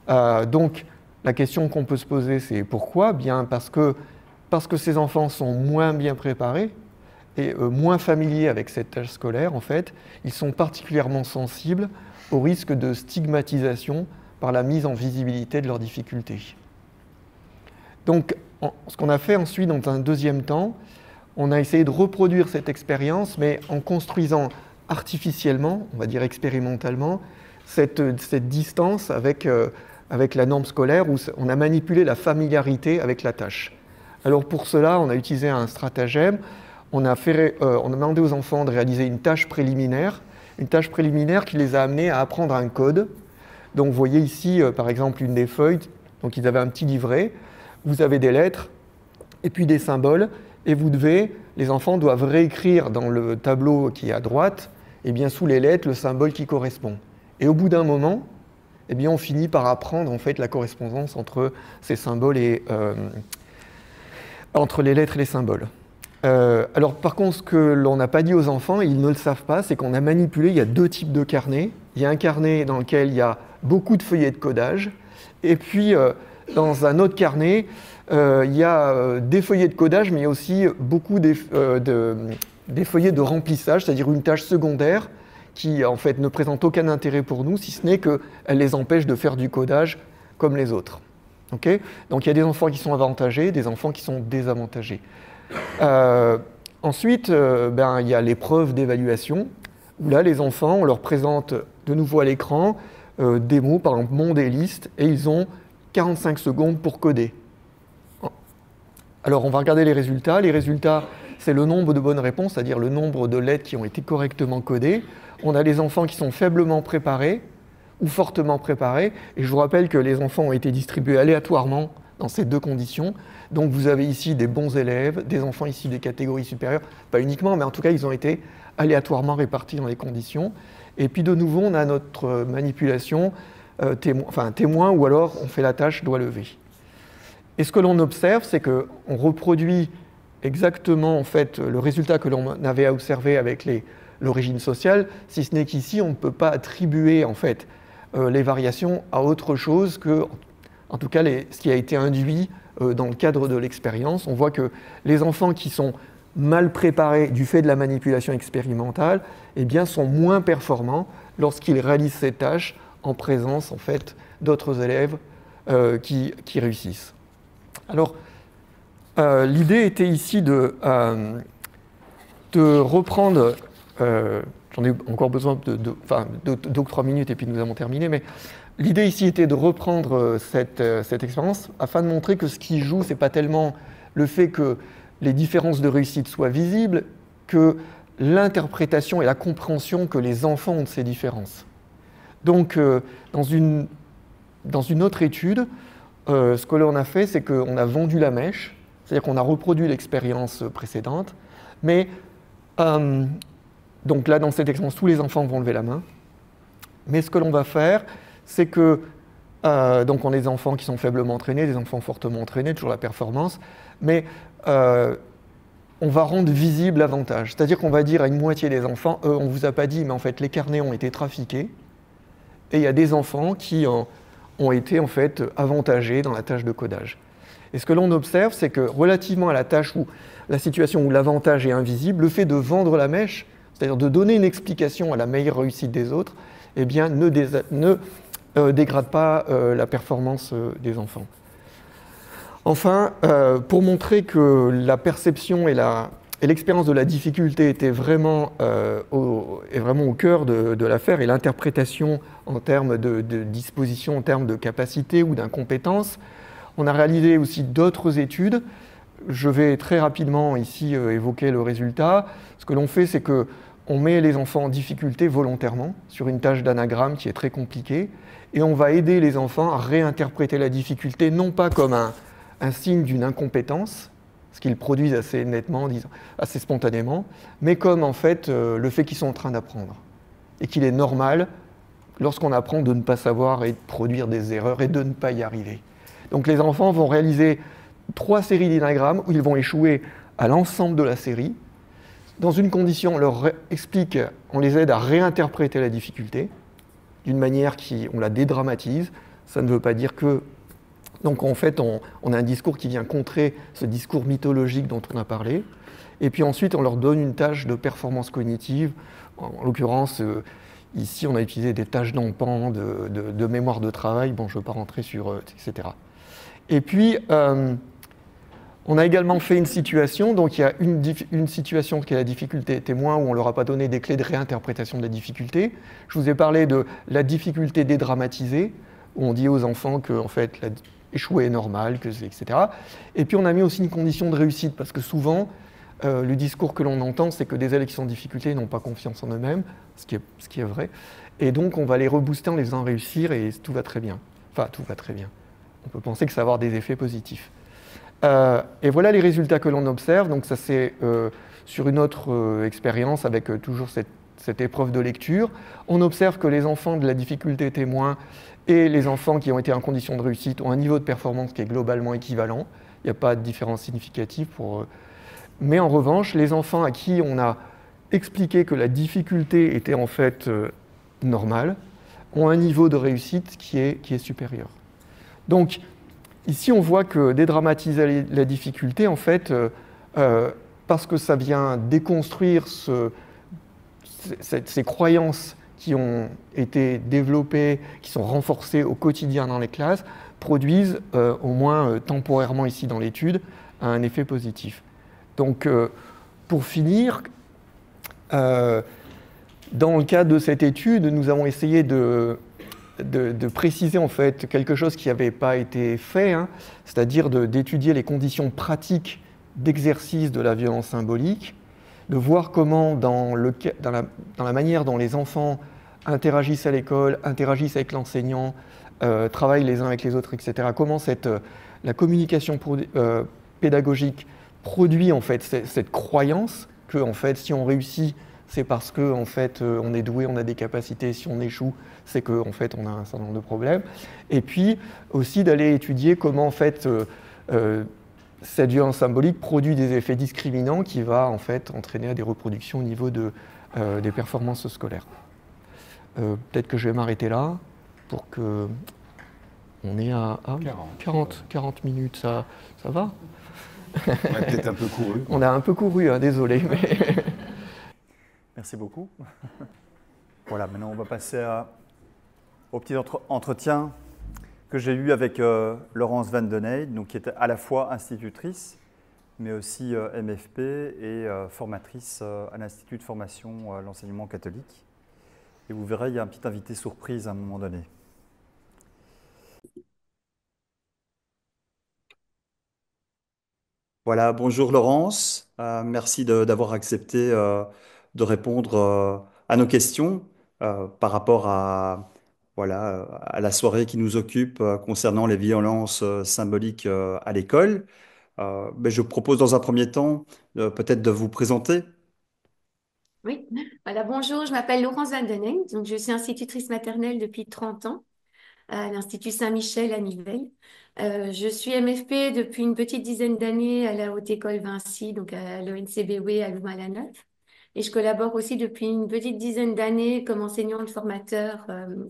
Donc la question qu'on peut se poser, c'est pourquoi ? Bien parce que ces enfants sont moins bien préparés et moins familiers avec cette tâche scolaire, en fait, ils sont particulièrement sensibles au risque de stigmatisation par la mise en visibilité de leurs difficultés. Donc, ce qu'on a fait ensuite, dans un deuxième temps, on a essayé de reproduire cette expérience, mais en construisant artificiellement, on va dire expérimentalement, cette distance avec la norme scolaire, où on a manipulé la familiarité avec la tâche. Alors pour cela, on a utilisé un stratagème. On a demandé aux enfants de réaliser une tâche préliminaire qui les a amenés à apprendre un code. Donc vous voyez ici, par exemple, une des feuilles. Donc ils avaient un petit livret. Vous avez des lettres et puis des symboles. Et les enfants doivent réécrire dans le tableau qui est à droite, et bien sous les lettres, le symbole qui correspond. Et au bout d'un moment, eh bien, on finit par apprendre en fait la correspondance entre ces symboles et entre les lettres et les symboles. Alors par contre, ce que l'on n'a pas dit aux enfants, et ils ne le savent pas, c'est qu'on a manipulé, il y a deux types de carnets. Il y a un carnet dans lequel il y a beaucoup de feuillets de codage, et puis dans un autre carnet, il y a des feuillets de codage, mais il y a aussi beaucoup des feuillets de remplissage, c'est-à-dire une tâche secondaire qui en fait ne présente aucun intérêt pour nous, si ce n'est qu'elle les empêche de faire du codage comme les autres. Okay ? Donc il y a des enfants qui sont avantagés, des enfants qui sont désavantagés. Ensuite, il y a l'épreuve d'évaluation, où là, les enfants, on leur présente de nouveau à l'écran des mots, par exemple monde et liste, et ils ont 45 secondes pour coder. Alors, on va regarder les résultats. Les résultats, c'est le nombre de bonnes réponses, c'est-à-dire le nombre de lettres qui ont été correctement codées. On a les enfants qui sont faiblement préparés ou fortement préparés. Et je vous rappelle que les enfants ont été distribués aléatoirement dans ces deux conditions. Donc vous avez ici des bons élèves, des enfants issus des catégories supérieures, pas uniquement, mais en tout cas, ils ont été aléatoirement répartis dans les conditions. Et puis de nouveau, on a notre manipulation témoin, ou alors on fait la tâche doigt levé. Et ce que l'on observe, c'est qu'on reproduit exactement en fait, le résultat que l'on avait à observer avec l'origine sociale, si ce n'est qu'ici, on ne peut pas attribuer en fait, les variations à autre chose que, en tout cas, ce qui a été induit dans le cadre de l'expérience. On voit que les enfants qui sont mal préparés du fait de la manipulation expérimentale, eh bien, sont moins performants lorsqu'il réalise ses tâches en présence en fait, d'autres élèves qui réussissent. Alors, l'idée était ici de reprendre, j'en ai encore besoin de 3 minutes et puis nous avons terminé, mais l'idée ici était de reprendre cette expérience afin de montrer que ce qui joue, ce n'est pas tellement le fait que les différences de réussite soient visibles, que l'interprétation et la compréhension que les enfants ont de ces différences. Donc, dans une autre étude, ce que l'on a fait, c'est qu'on a vendu la mèche, c'est-à-dire qu'on a reproduit l'expérience précédente, mais donc là, dans cette expérience, tous les enfants vont lever la main, mais ce que l'on va faire, c'est que, donc on a des enfants qui sont faiblement entraînés, des enfants fortement entraînés, toujours la performance, mais on va rendre visible l'avantage. C'est-à-dire qu'on va dire à une moitié des enfants, on ne vous a pas dit, mais en fait les carnets ont été trafiqués, et il y a des enfants qui ont été en fait avantagés dans la tâche de codage. Et ce que l'on observe, c'est que relativement à la tâche où la situation où l'avantage est invisible, le fait de vendre la mèche, c'est-à-dire de donner une explication à la meilleure réussite des autres, eh bien, ne dégrade pas la performance des enfants. Enfin, pour montrer que la perception et l'expérience de la difficulté étaient vraiment au cœur de l'affaire et l'interprétation en termes de disposition, en termes de capacité ou d'incompétence, on a réalisé aussi d'autres études. Je vais très rapidement ici évoquer le résultat. Ce que l'on fait, c'est qu'on met les enfants en difficulté volontairement sur une tâche d'anagramme qui est très compliquée et on va aider les enfants à réinterpréter la difficulté non pas comme un signe d'une incompétence, ce qu'ils produisent assez nettement, assez spontanément, mais comme en fait le fait qu'ils sont en train d'apprendre et qu'il est normal, lorsqu'on apprend, de ne pas savoir et de produire des erreurs et de ne pas y arriver. Donc les enfants vont réaliser 3 séries d'inagrammes où ils vont échouer à l'ensemble de la série. Dans une condition, on leur explique, on les aide à réinterpréter la difficulté d'une manière on la dédramatise. Ça ne veut pas dire que... Donc en fait, on a un discours qui vient contrer ce discours mythologique dont on a parlé. Et puis ensuite, on leur donne une tâche de performance cognitive. En l'occurrence, ici, on a utilisé des tâches d'empan, de mémoire de travail. Bon, je ne veux pas rentrer sur... etc. Et puis, on a également fait une situation, donc il y a une situation qui est la difficulté témoin, où on ne leur a pas donné des clés de réinterprétation de la difficulté. Je vous ai parlé de la difficulté dédramatisée, où on dit aux enfants que, en fait, échouer est normal, etc. Et puis on a mis aussi une condition de réussite, parce que souvent, le discours que l'on entend, c'est que des élèves qui sont en difficulté n'ont pas confiance en eux-mêmes, ce qui est vrai. Et donc on va les rebooster en les faisant réussir, et tout va très bien. Enfin, tout va très bien. On peut penser que ça va avoir des effets positifs. Et voilà les résultats que l'on observe. Donc ça c'est sur une autre expérience avec toujours cette épreuve de lecture. On observe que les enfants de la difficulté témoin et les enfants qui ont été en condition de réussite ont un niveau de performance qui est globalement équivalent. Il n'y a pas de différence significative pour eux. Mais en revanche, les enfants à qui on a expliqué que la difficulté était en fait normale ont un niveau de réussite qui est supérieur. Donc, ici, on voit que dédramatiser la difficulté, en fait, parce que ça vient déconstruire ces croyances qui ont été développées, qui sont renforcées au quotidien dans les classes, produisent, au moins temporairement ici dans l'étude, un effet positif. Donc, pour finir, dans le cadre de cette étude, nous avons essayé de préciser en fait quelque chose qui n'avait pas été fait, hein, c'est-à-dire d'étudier les conditions pratiques d'exercice de la violence symbolique, de voir comment dans la manière dont les enfants interagissent à l'école, interagissent avec l'enseignant, travaillent les uns avec les autres, etc., comment la communication pédagogique produit en fait cette croyance que en fait, si on réussit, c'est parce que en fait, on est doué, on a des capacités. Si on échoue, c'est qu'en fait, on a un certain nombre de problèmes. Et puis aussi d'aller étudier comment en fait, cette violence symbolique produit des effets discriminants qui va en fait entraîner à des reproductions au niveau des performances scolaires. Peut-être que je vais m'arrêter là pour que on est à 40 minutes. Ça va? On a peut-être un peu couru. On a un peu couru, hein, désolé. Mais... Merci beaucoup. Voilà, maintenant on va passer au petit entretien que j'ai eu avec Laurence Van Den Eyde, donc qui était à la fois institutrice, mais aussi MFP et formatrice à l'Institut de formation à l'enseignement catholique. Et vous verrez, il y a un petit invité surprise à un moment donné. Voilà, bonjour Laurence. Merci d'avoir accepté de répondre à nos questions par rapport à, voilà, à la soirée qui nous occupe concernant les violences symboliques à l'école. Ben, je propose dans un premier temps peut-être de vous présenter. Oui, voilà, bonjour, je m'appelle Laurence Vandeneng, donc je suis institutrice maternelle depuis 30 ans à l'Institut Saint-Michel à Nivelles. Je suis MFP depuis une petite dizaine d'années à la Haute École Vinci, donc à l'ONCBW à Louvain-la-Neuve. Et je collabore aussi depuis une petite dizaine d'années comme enseignante formateur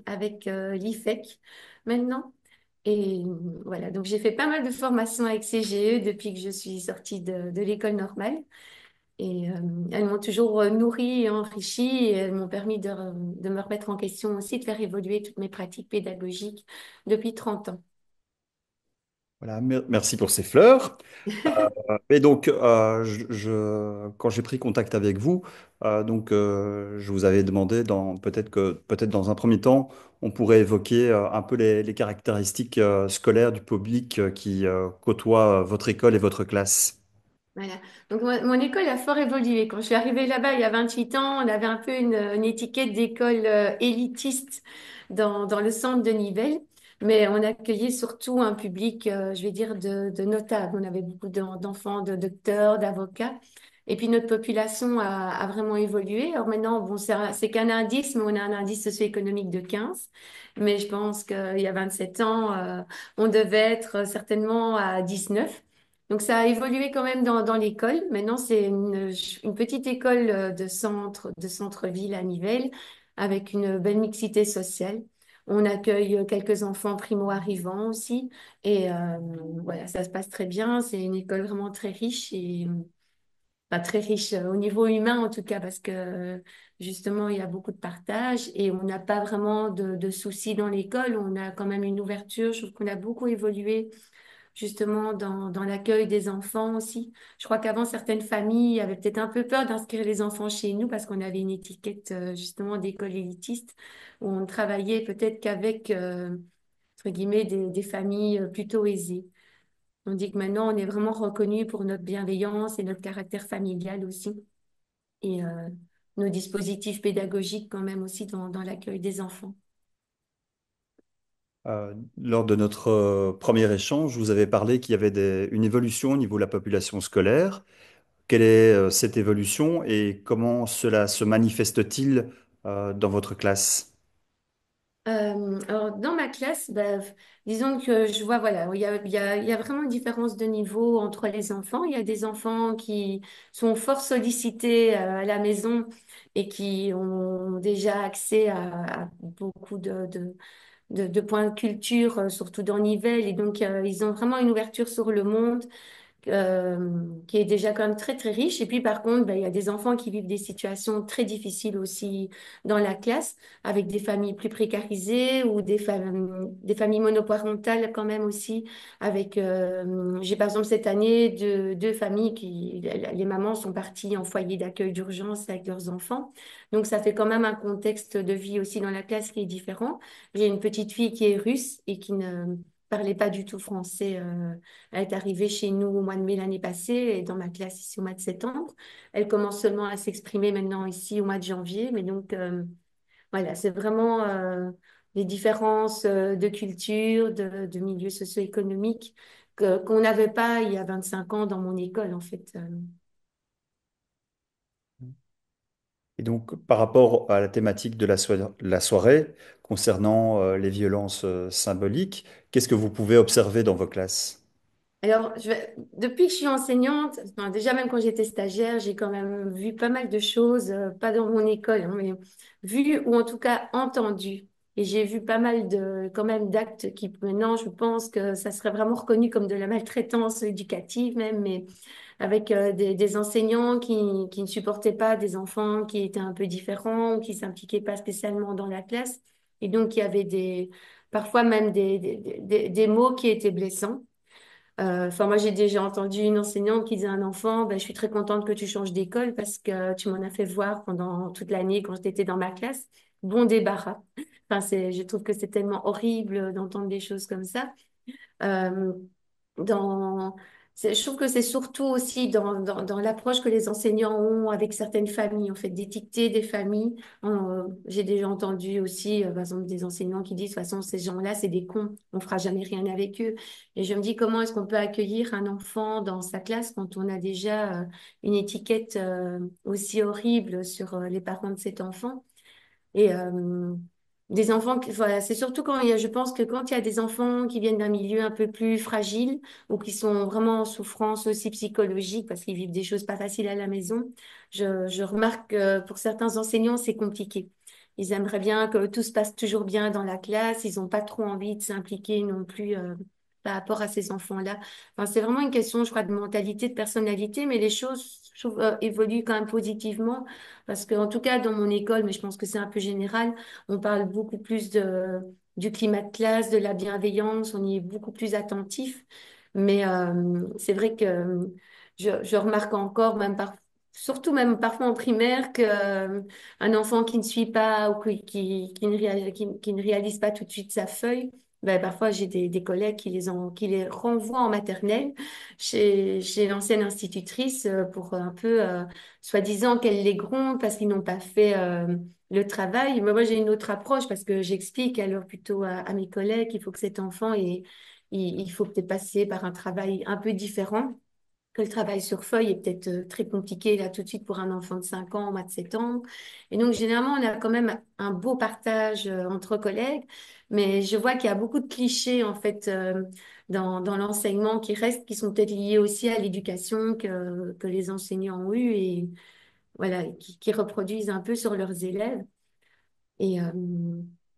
avec l'IFEC maintenant. Et voilà, donc j'ai fait pas mal de formations avec CGE depuis que je suis sortie de l'école normale. Et elles m'ont toujours nourrie et enrichie et elles m'ont permis de me remettre en question aussi, de faire évoluer toutes mes pratiques pédagogiques depuis 30 ans. Voilà, merci pour ces fleurs. Et donc, quand j'ai pris contact avec vous, je vous avais demandé, peut-être dans un premier temps, on pourrait évoquer un peu les caractéristiques scolaires du public qui côtoie votre école et votre classe. Voilà. Donc, mon école a fort évolué. Quand je suis arrivée là-bas il y a 28 ans, on avait un peu une étiquette d'école élitiste dans le centre de Nivelles. Mais on accueillait surtout un public, je vais dire, de notables. On avait beaucoup d'enfants, de docteurs, d'avocats. Et puis notre population a vraiment évolué. Alors maintenant, bon, c'est qu'un indice, mais on a un indice socio-économique de 15. Mais je pense qu'il y a 27 ans, on devait être certainement à 19. Donc ça a évolué quand même dans l'école. Maintenant, c'est une petite école de centre-ville à Nivelles avec une belle mixité sociale. On accueille quelques enfants primo-arrivants aussi. Et voilà, ça se passe très bien. C'est une école vraiment très riche et pas très riche au niveau humain en tout cas parce que justement, il y a beaucoup de partage et on n'a pas vraiment de soucis dans l'école. On a quand même une ouverture. Je trouve qu'on a beaucoup évolué justement dans l'accueil des enfants aussi. Je crois qu'avant, certaines familles avaient peut-être un peu peur d'inscrire les enfants chez nous parce qu'on avait une étiquette justement d'école élitiste où on ne travaillait peut-être qu'avec, entre guillemets, des familles plutôt aisées. On dit que maintenant, on est vraiment reconnu pour notre bienveillance et notre caractère familial aussi et nos dispositifs pédagogiques quand même aussi dans l'accueil des enfants. Lors de notre premier échange, vous avez parlé qu'il y avait une évolution au niveau de la population scolaire. Quelle est cette évolution et comment cela se manifeste-t-il dans votre classe? Alors, dans ma classe, bah, disons que je vois, voilà, il y a vraiment une différence de niveau entre les enfants. Il y a des enfants qui sont fort sollicités à la maison et qui ont déjà accès à beaucoup de points de culture, surtout dans Nivelles. Et donc, ils ont vraiment une ouverture sur le monde qui est déjà quand même très très riche. Et puis par contre, ben, il y a des enfants qui vivent des situations très difficiles aussi dans la classe, avec des familles plus précarisées ou des familles monoparentales quand même aussi. Avec, j'ai par exemple cette année deux familles qui, les mamans sont parties en foyer d'accueil d'urgence avec leurs enfants. Donc ça fait quand même un contexte de vie aussi dans la classe qui est différent. J'ai une petite fille qui est russe et qui ne parlait pas du tout français. Elle est arrivée chez nous au mois de mai l'année passée et dans ma classe ici au mois de septembre. Elle commence seulement à s'exprimer maintenant ici au mois de janvier. Mais donc, voilà, c'est vraiment les différences de culture, de milieu socio-économique qu'on n'avait pas il y a 25 ans dans mon école, en fait. Et donc, par rapport à la thématique de la soirée, concernant les violences symboliques, qu'est-ce que vous pouvez observer dans vos classes? Alors, depuis que je suis enseignante, enfin, déjà même quand j'étais stagiaire, j'ai quand même vu pas mal de choses, pas dans mon école, hein, mais vu ou en tout cas entendu. Et j'ai vu pas mal quand même d'actes qui maintenant, je pense que ça serait vraiment reconnu comme de la maltraitance éducative même, mais avec des enseignants qui ne supportaient pas des enfants qui étaient un peu différents ou qui s'impliquaient pas spécialement dans la classe. Et donc, il y avait parfois même des mots qui étaient blessants. Enfin, moi, j'ai déjà entendu une enseignante qui disait à un enfant, ben, je suis très contente que tu changes d'école parce que tu m'en as fait voir pendant toute l'année quand j'étais dans ma classe. Bon débarras. Enfin, je trouve que c'est tellement horrible d'entendre des choses comme ça. Euh, dans, je trouve que c'est surtout aussi dans l'approche que les enseignants ont avec certaines familles, en fait, d'étiqueter des familles. J'ai déjà entendu aussi, par exemple, des enseignants qui disent, de toute façon, ces gens-là, c'est des cons, on fera jamais rien avec eux. Et je me dis, comment est-ce qu'on peut accueillir un enfant dans sa classe quand on a déjà une étiquette aussi horrible sur les parents de cet enfant? Et des enfants, voilà, c'est surtout je pense que quand il y a des enfants qui viennent d'un milieu un peu plus fragile ou qui sont vraiment en souffrance aussi psychologique parce qu'ils vivent des choses pas faciles à la maison, je remarque que pour certains enseignants, c'est compliqué. Ils aimeraient bien que tout se passe toujours bien dans la classe, ils n'ont pas trop envie de s'impliquer non plus par rapport à ces enfants-là. Enfin, c'est vraiment une question, je crois, de mentalité, de personnalité, mais les choses, je trouve, évoluent quand même positivement. Parce qu'en tout cas, dans mon école, mais je pense que c'est un peu général, on parle beaucoup plus du climat de classe, de la bienveillance, on y est beaucoup plus attentif. Mais c'est vrai que je remarque encore, surtout même parfois en primaire, que, un enfant qui ne suit pas ou qui ne réalise pas tout de suite sa feuille, ben, parfois j'ai des collègues qui les renvoient en maternelle chez l'ancienne institutrice pour un peu soi-disant qu'elle les gronde parce qu'ils n'ont pas fait le travail. Mais moi, j'ai une autre approche parce que j'explique alors plutôt à mes collègues qu'il faut que cet enfant il faut peut-être passer par un travail un peu différent, que le travail sur feuille est peut-être très compliqué là tout de suite pour un enfant de 5 ans, moi de 7 ans. Et donc, généralement, on a quand même un beau partage entre collègues, mais je vois qu'il y a beaucoup de clichés en fait dans l'enseignement qui restent, qui sont peut-être liés aussi à l'éducation que les enseignants ont eue et voilà, qui reproduisent un peu sur leurs élèves. Et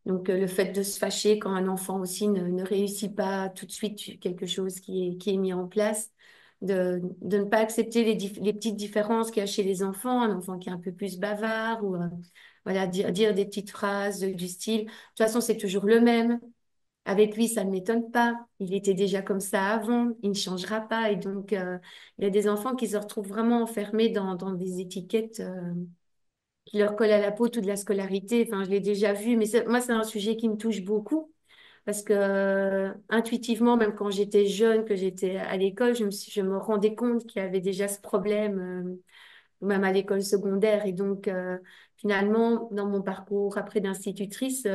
donc, le fait de se fâcher quand un enfant aussi ne réussit pas tout de suite quelque chose qui est mis en place, de ne pas accepter les petites différences qu'il y a chez les enfants, un enfant qui est un peu plus bavard ou voilà, dire des petites phrases du style, de toute façon, c'est toujours le même. Avec lui, ça ne m'étonne pas. Il était déjà comme ça avant, il ne changera pas. Et donc, il y a des enfants qui se retrouvent vraiment enfermés dans des étiquettes qui leur colle à la peau toute la scolarité. Enfin, je l'ai déjà vu, mais moi, c'est un sujet qui me touche beaucoup parce que intuitivement, même quand j'étais jeune, que j'étais à l'école, je me rendais compte qu'il y avait déjà ce problème, même à l'école secondaire. Et donc, finalement, dans mon parcours après d'institutrice,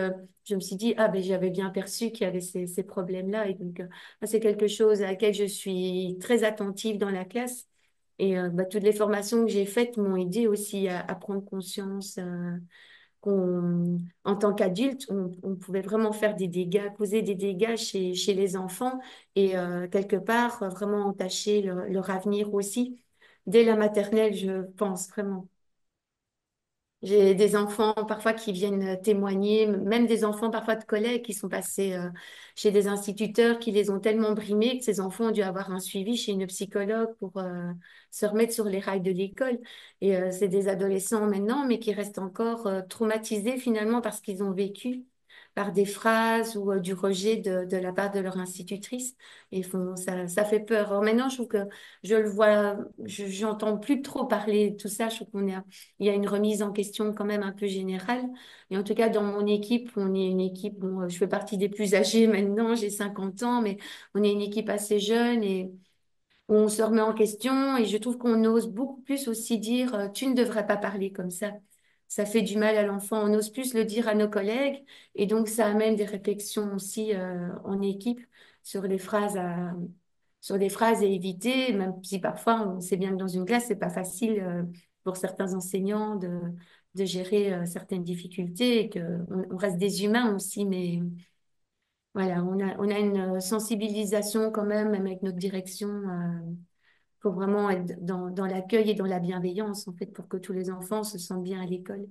je me suis dit, ah ben, j'avais bien perçu qu'il y avait ces problèmes-là. Et donc, c'est quelque chose à laquelle je suis très attentive dans la classe. Et bah, toutes les formations que j'ai faites m'ont aidé aussi à prendre conscience en tant qu'adulte, on pouvait vraiment faire des dégâts, causer des dégâts chez les enfants et quelque part vraiment entacher leur avenir aussi. Dès la maternelle, je pense vraiment. J'ai des enfants parfois qui viennent témoigner, même des enfants parfois de collègues qui sont passés chez des instituteurs qui les ont tellement brimés que ces enfants ont dû avoir un suivi chez une psychologue pour se remettre sur les rails de l'école. Et c'est des adolescents maintenant, mais qui restent encore traumatisés finalement parce qu'ils ont vécu par des phrases ou du rejet de la part de leur institutrice. Et ça fait peur. Alors maintenant, je trouve que je le vois, j'entends plus trop parler de tout ça. Je trouve il y a une remise en question quand même un peu générale. Et en tout cas, dans mon équipe, on est une équipe, bon, je fais partie des plus âgés maintenant, j'ai 50 ans, mais on est une équipe assez jeune et on se remet en question. Et je trouve qu'on ose beaucoup plus aussi dire, tu ne devrais pas parler comme ça. Ça fait du mal à l'enfant. On ose plus le dire à nos collègues. Et donc, ça amène des réflexions aussi en équipe sur sur des phrases à éviter, même si parfois on sait bien que dans une classe, c'est pas facile pour certains enseignants de gérer certaines difficultés et on reste des humains aussi, mais voilà, on a une sensibilisation quand même, même avec notre direction, pour vraiment être dans l'accueil et dans la bienveillance, en fait, pour que tous les enfants se sentent bien à l'école.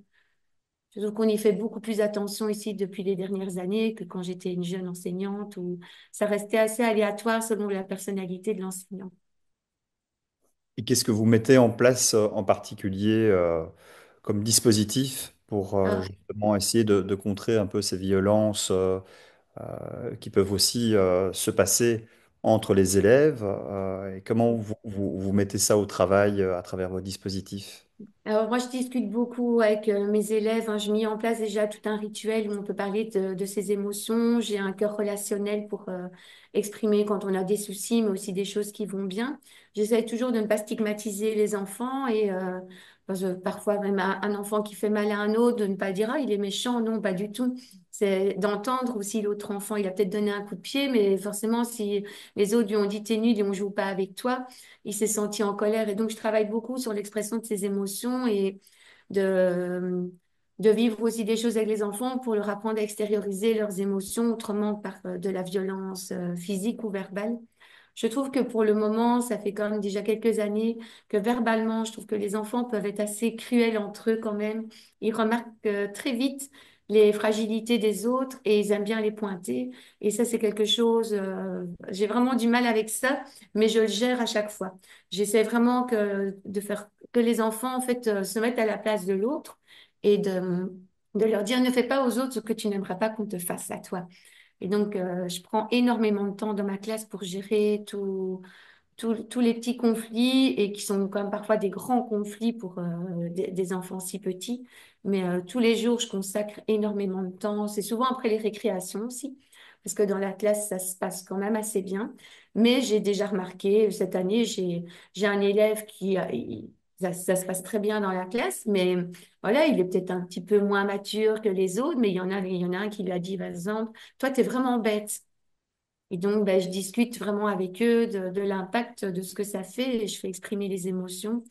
Je trouve qu'on y fait beaucoup plus attention ici depuis les dernières années que quand j'étais une jeune enseignante où ça restait assez aléatoire selon la personnalité de l'enseignant. Et qu'est-ce que vous mettez en place en particulier comme dispositif pour justement essayer de contrer un peu ces violences qui peuvent aussi se passer entre les élèves et comment vous mettez ça au travail à travers vos dispositifs? Alors moi, je discute beaucoup avec mes élèves, hein. Je mets en place déjà tout un rituel où on peut parler de ses émotions. J'ai un cœur relationnel pour exprimer quand on a des soucis, mais aussi des choses qui vont bien. J'essaie toujours de ne pas stigmatiser les enfants et parce que parfois même un enfant qui fait mal à un autre, de ne pas dire ah il est méchant, non pas du tout. C'est d'entendre aussi l'autre enfant. Il a peut-être donné un coup de pied, mais forcément si les autres lui ont dit t'es nul et on joue pas avec toi, il s'est senti en colère. Et donc, je travaille beaucoup sur l'expression de ses émotions et de, de vivre aussi des choses avec les enfants pour leur apprendre à extérioriser leurs émotions autrement par de la violence physique ou verbale. Je trouve que pour le moment, ça fait quand même déjà quelques années que verbalement, je trouve que les enfants peuvent être assez cruels entre eux quand même. Ils remarquent très vite les fragilités des autres et ils aiment bien les pointer. Et ça, c'est quelque chose, j'ai vraiment du mal avec ça, mais je le gère à chaque fois. J'essaie vraiment de faire que les enfants, en fait, se mettent à la place de l'autre et de leur dire ne fais pas aux autres ce que tu n'aimerais pas qu'on te fasse à toi. Et donc, je prends énormément de temps dans ma classe pour gérer tous les petits conflits et qui sont quand même parfois des grands conflits pour des enfants si petits. Mais tous les jours, je consacre énormément de temps. C'est souvent après les récréations aussi, parce que dans la classe, ça se passe quand même assez bien. Mais j'ai déjà remarqué, cette année, j'ai un élève ça se passe très bien dans la classe, mais voilà, il est peut-être un petit peu moins mature que les autres, mais il y en a un qui lui a dit, par exemple, toi, t'es vraiment bête. Et donc, ben, je discute vraiment avec eux de l'impact de ce que ça fait et je fais exprimer les émotions.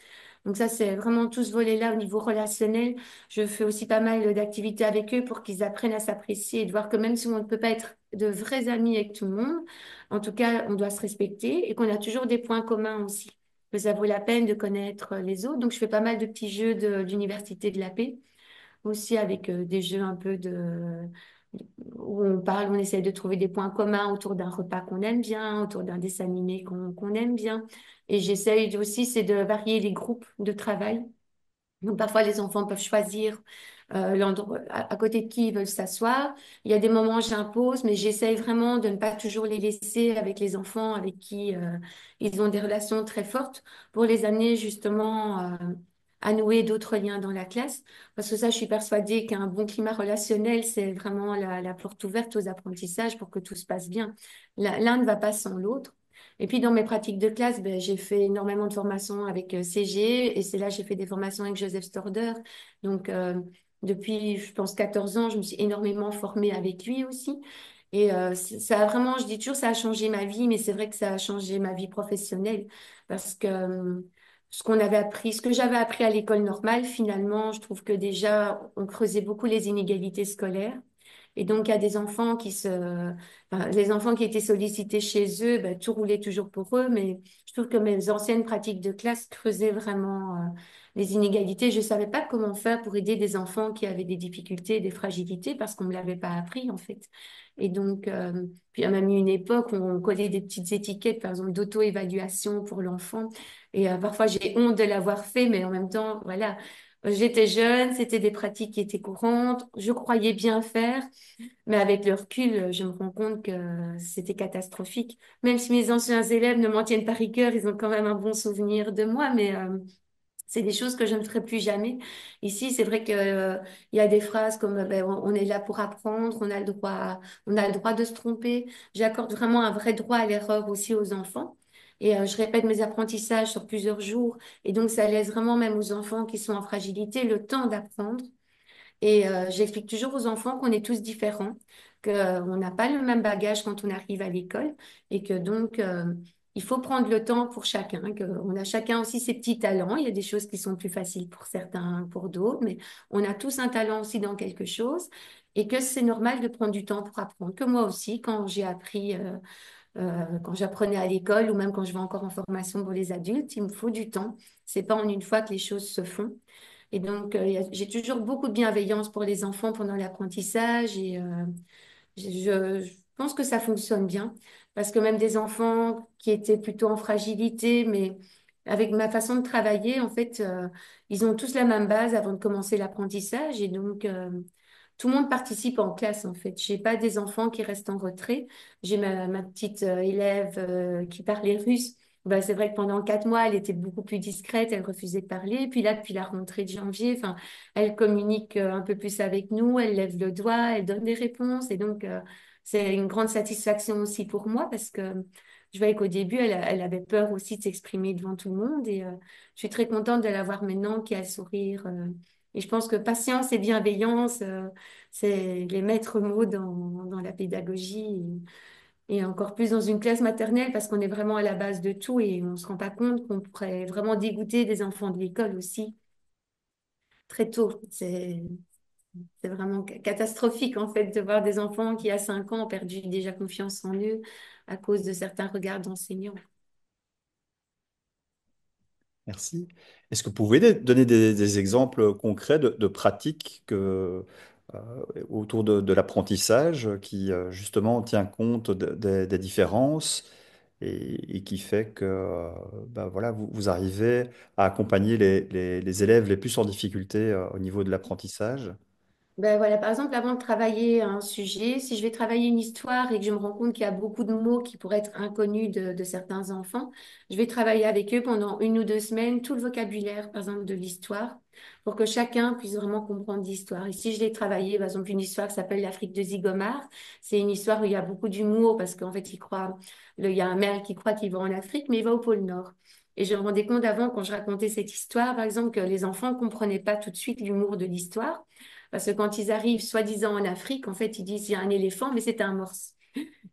Donc ça, c'est vraiment tout ce volet-là au niveau relationnel. Je fais aussi pas mal d'activités avec eux pour qu'ils apprennent à s'apprécier et de voir que même si on ne peut pas être de vrais amis avec tout le monde, en tout cas, on doit se respecter et qu'on a toujours des points communs aussi. Que ça vaut la peine de connaître les autres. Donc, je fais pas mal de petits jeux d'université de la paix aussi avec des jeux un peu où on parle, on essaie de trouver des points communs autour d'un repas qu'on aime bien, autour d'un dessin animé qu'on aime bien. Et j'essaye aussi, c'est de varier les groupes de travail. Donc parfois les enfants peuvent choisir l'endroit à côté de qui ils veulent s'asseoir. Il y a des moments où j'impose, mais j'essaye vraiment de ne pas toujours les laisser avec les enfants avec qui ils ont des relations très fortes pour les amener justement à nouer d'autres liens dans la classe. Parce que ça, je suis persuadée qu'un bon climat relationnel, c'est vraiment la porte ouverte aux apprentissages pour que tout se passe bien. L'un ne va pas sans l'autre. Et puis dans mes pratiques de classe, ben, j'ai fait énormément de formations avec CG et c'est là que j'ai fait des formations avec Joseph Storder. Donc depuis, je pense, 14 ans, je me suis énormément formée avec lui aussi. Et ça a vraiment, je dis toujours, ça a changé ma vie, mais c'est vrai que ça a changé ma vie professionnelle parce que ce qu'on avait appris, ce que j'avais appris à l'école normale, finalement, je trouve que déjà, on creusait beaucoup les inégalités scolaires. Et donc, il y a des enfants les enfants qui étaient sollicités chez eux, ben, tout roulait toujours pour eux, mais je trouve que mes anciennes pratiques de classe creusaient vraiment, les inégalités. Je ne savais pas comment faire pour aider des enfants qui avaient des difficultés, des fragilités, parce qu'on ne me l'avait pas appris, en fait. Et donc, puis il y a même eu une époque où on collait des petites étiquettes, par exemple, d'auto-évaluation pour l'enfant. Et parfois, j'ai honte de l'avoir fait, mais en même temps, voilà. J'étais jeune, c'était des pratiques qui étaient courantes, je croyais bien faire, mais avec le recul, je me rends compte que c'était catastrophique. Même si mes anciens élèves ne m'en tiennent pas rigueur, ils ont quand même un bon souvenir de moi, mais c'est des choses que je ne ferai plus jamais. Ici, c'est vrai que, il y a des phrases comme ben, on est là pour apprendre, on a le droit de se tromper. J'accorde vraiment un vrai droit à l'erreur aussi aux enfants. Et je répète mes apprentissages sur plusieurs jours. Et donc, ça laisse vraiment même aux enfants qui sont en fragilité le temps d'apprendre. Et j'explique toujours aux enfants qu'on est tous différents, qu'on n'a pas le même bagage quand on arrive à l'école et que donc il faut prendre le temps pour chacun, qu'on a chacun aussi ses petits talents. Il y a des choses qui sont plus faciles pour certains, pour d'autres, mais on a tous un talent aussi dans quelque chose et que c'est normal de prendre du temps pour apprendre. Que moi aussi, quand j'ai appris, quand j'apprenais à l'école ou même quand je vais encore en formation pour les adultes, il me faut du temps. C'est pas en une fois que les choses se font. Et donc, j'ai toujours beaucoup de bienveillance pour les enfants pendant l'apprentissage et je pense que ça fonctionne bien parce que même des enfants qui étaient plutôt en fragilité, mais avec ma façon de travailler, en fait, ils ont tous la même base avant de commencer l'apprentissage et donc tout le monde participe en classe, en fait. J'ai pas des enfants qui restent en retrait. J'ai ma petite élève qui parlait russe. Ben, c'est vrai que pendant 4 mois, elle était beaucoup plus discrète, elle refusait de parler. Puis là, depuis la rentrée de janvier, enfin, elle communique un peu plus avec nous, elle lève le doigt, elle donne des réponses. Et donc, c'est une grande satisfaction aussi pour moi parce que je voyais qu'au début, elle avait peur aussi de s'exprimer devant tout le monde. Et je suis très contente de la voir maintenant qui a le sourire. Et je pense que patience et bienveillance, c'est les maîtres mots dans la pédagogie et encore plus dans une classe maternelle parce qu'on est vraiment à la base de tout et on ne se rend pas compte qu'on pourrait vraiment dégoûter des enfants de l'école aussi très tôt. C'est vraiment catastrophique en fait de voir des enfants qui à 5 ans ont perdu déjà confiance en eux à cause de certains regards d'enseignants. Merci. Est-ce que vous pouvez donner des exemples concrets de pratiques euh, autour de l'apprentissage qui justement tient compte des différences et qui fait que ben voilà, vous arrivez à accompagner les élèves les plus en difficulté au niveau de l'apprentissage? Ben voilà, par exemple, avant de travailler un sujet, si je vais travailler une histoire et que je me rends compte qu'il y a beaucoup de mots qui pourraient être inconnus de certains enfants, je vais travailler avec eux pendant 1 ou 2 semaines tout le vocabulaire, par exemple, de l'histoire, pour que chacun puisse vraiment comprendre l'histoire. Et si je l'ai travaillé, par exemple, une histoire qui s'appelle l'Afrique de Zigomar, c'est une histoire où il y a beaucoup d'humour parce qu'en fait, il y a un maire qui croit qu'il va en Afrique, mais il va au pôle Nord. Et je me rendais compte avant, quand je racontais cette histoire, par exemple, que les enfants ne comprenaient pas tout de suite l'humour de l'histoire. Parce que quand ils arrivent, soi-disant en Afrique, en fait, ils disent il y a un éléphant, mais c'est un morse.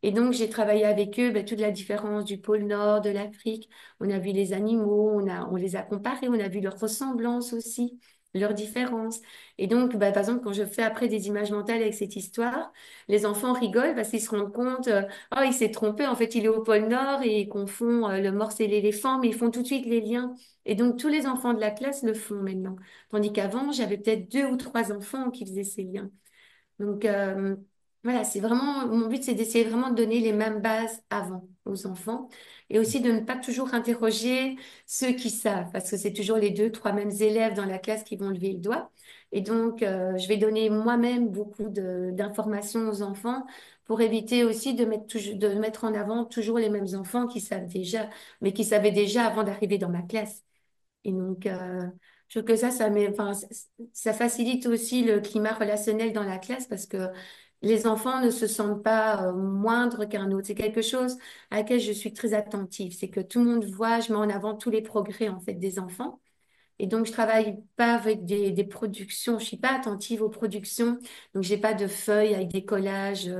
Et donc, j'ai travaillé avec eux toute la différence du pôle Nord, de l'Afrique. On a vu les animaux, on les a comparés, on a vu leurs ressemblances aussi, leurs différences. Et donc, par exemple, quand je fais après des images mentales avec cette histoire, les enfants rigolent parce qu'ils se rendent compte, oh, il s'est trompé, en fait, il est au pôle Nord et ils confondent le morse et l'éléphant, mais ils font tout de suite les liens. Et donc, tous les enfants de la classe le font maintenant. Tandis qu'avant, j'avais peut-être 2 ou 3 enfants qui faisaient ces liens. Donc, voilà, c'est vraiment, mon but, c'est d'essayer vraiment de donner les mêmes bases avant aux enfants et aussi de ne pas toujours interroger ceux qui savent, parce que c'est toujours les 2, 3 mêmes élèves dans la classe qui vont lever le doigt. Et donc, je vais donner moi-même beaucoup d'informations aux enfants pour éviter aussi de mettre en avant toujours les mêmes enfants qui savent déjà, mais qui savaient déjà avant d'arriver dans ma classe. Et donc, je trouve que enfin, ça facilite aussi le climat relationnel dans la classe parce que les enfants ne se sentent pas moindres qu'un autre. C'est quelque chose à laquelle je suis très attentive. C'est que tout le monde voit, je mets en avant tous les progrès en fait des enfants. Et donc, je travaille pas avec des productions. Je suis pas attentive aux productions. Donc, j'ai pas de feuilles avec des collages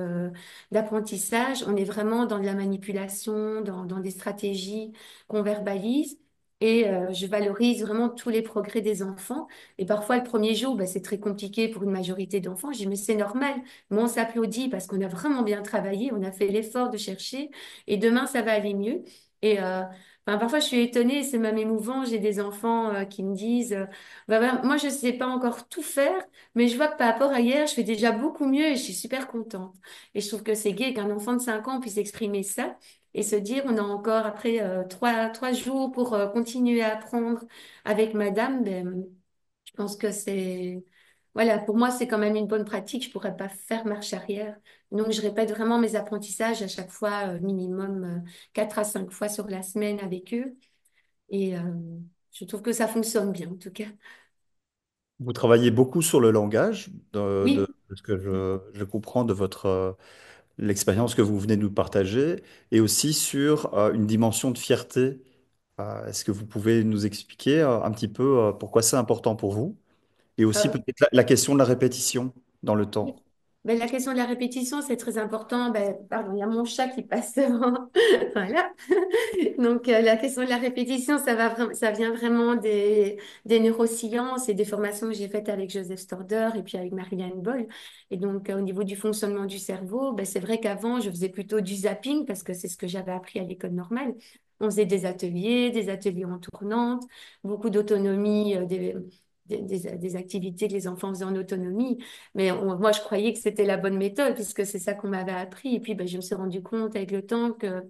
d'apprentissage. On est vraiment dans de la manipulation, dans des stratégies qu'on verbalise. Et je valorise vraiment tous les progrès des enfants. Et parfois, le premier jour, c'est très compliqué pour une majorité d'enfants. Je dis, mais c'est normal. Mais on s'applaudit parce qu'on a vraiment bien travaillé. On a fait l'effort de chercher. Et demain, ça va aller mieux. Et enfin, parfois, je suis étonnée, c'est même émouvant. J'ai des enfants qui me disent, voilà, moi, je ne sais pas encore tout faire, mais je vois que par rapport à hier, je fais déjà beaucoup mieux et je suis super contente. Et je trouve que c'est gai qu'un enfant de 5 ans puisse exprimer ça et se dire, on a encore après 3 jours pour continuer à apprendre avec madame. Je pense que voilà, pour moi, c'est quand même une bonne pratique. Je pourrais pas faire marche arrière. Donc, je répète vraiment mes apprentissages à chaque fois, minimum 4 à 5 fois sur la semaine avec eux. Et je trouve que ça fonctionne bien, en tout cas. Vous travaillez beaucoup sur le langage, Oui. de ce que je comprends de votre l'expérience que vous venez de nous partager, et aussi sur une dimension de fierté. Est-ce que vous pouvez nous expliquer un petit peu pourquoi c'est important pour vous? Et aussi Euh, peut-être la question de la répétition dans le temps. la question de la répétition, c'est très important. Pardon, il y a mon chat qui passe devant. Voilà. Donc, la question de la répétition, ça vient vraiment des neurosciences et des formations que j'ai faites avec Joseph Storder et puis avec Marianne Boll. Et donc, au niveau du fonctionnement du cerveau, c'est vrai qu'avant, je faisais plutôt du zapping parce que c'est ce que j'avais appris à l'école normale. On faisait des ateliers en tournante, beaucoup d'autonomie, des activités que les enfants faisaient en autonomie. Mais moi, je croyais que c'était la bonne méthode puisque c'est ça qu'on m'avait appris. Et puis, je me suis rendu compte avec le temps que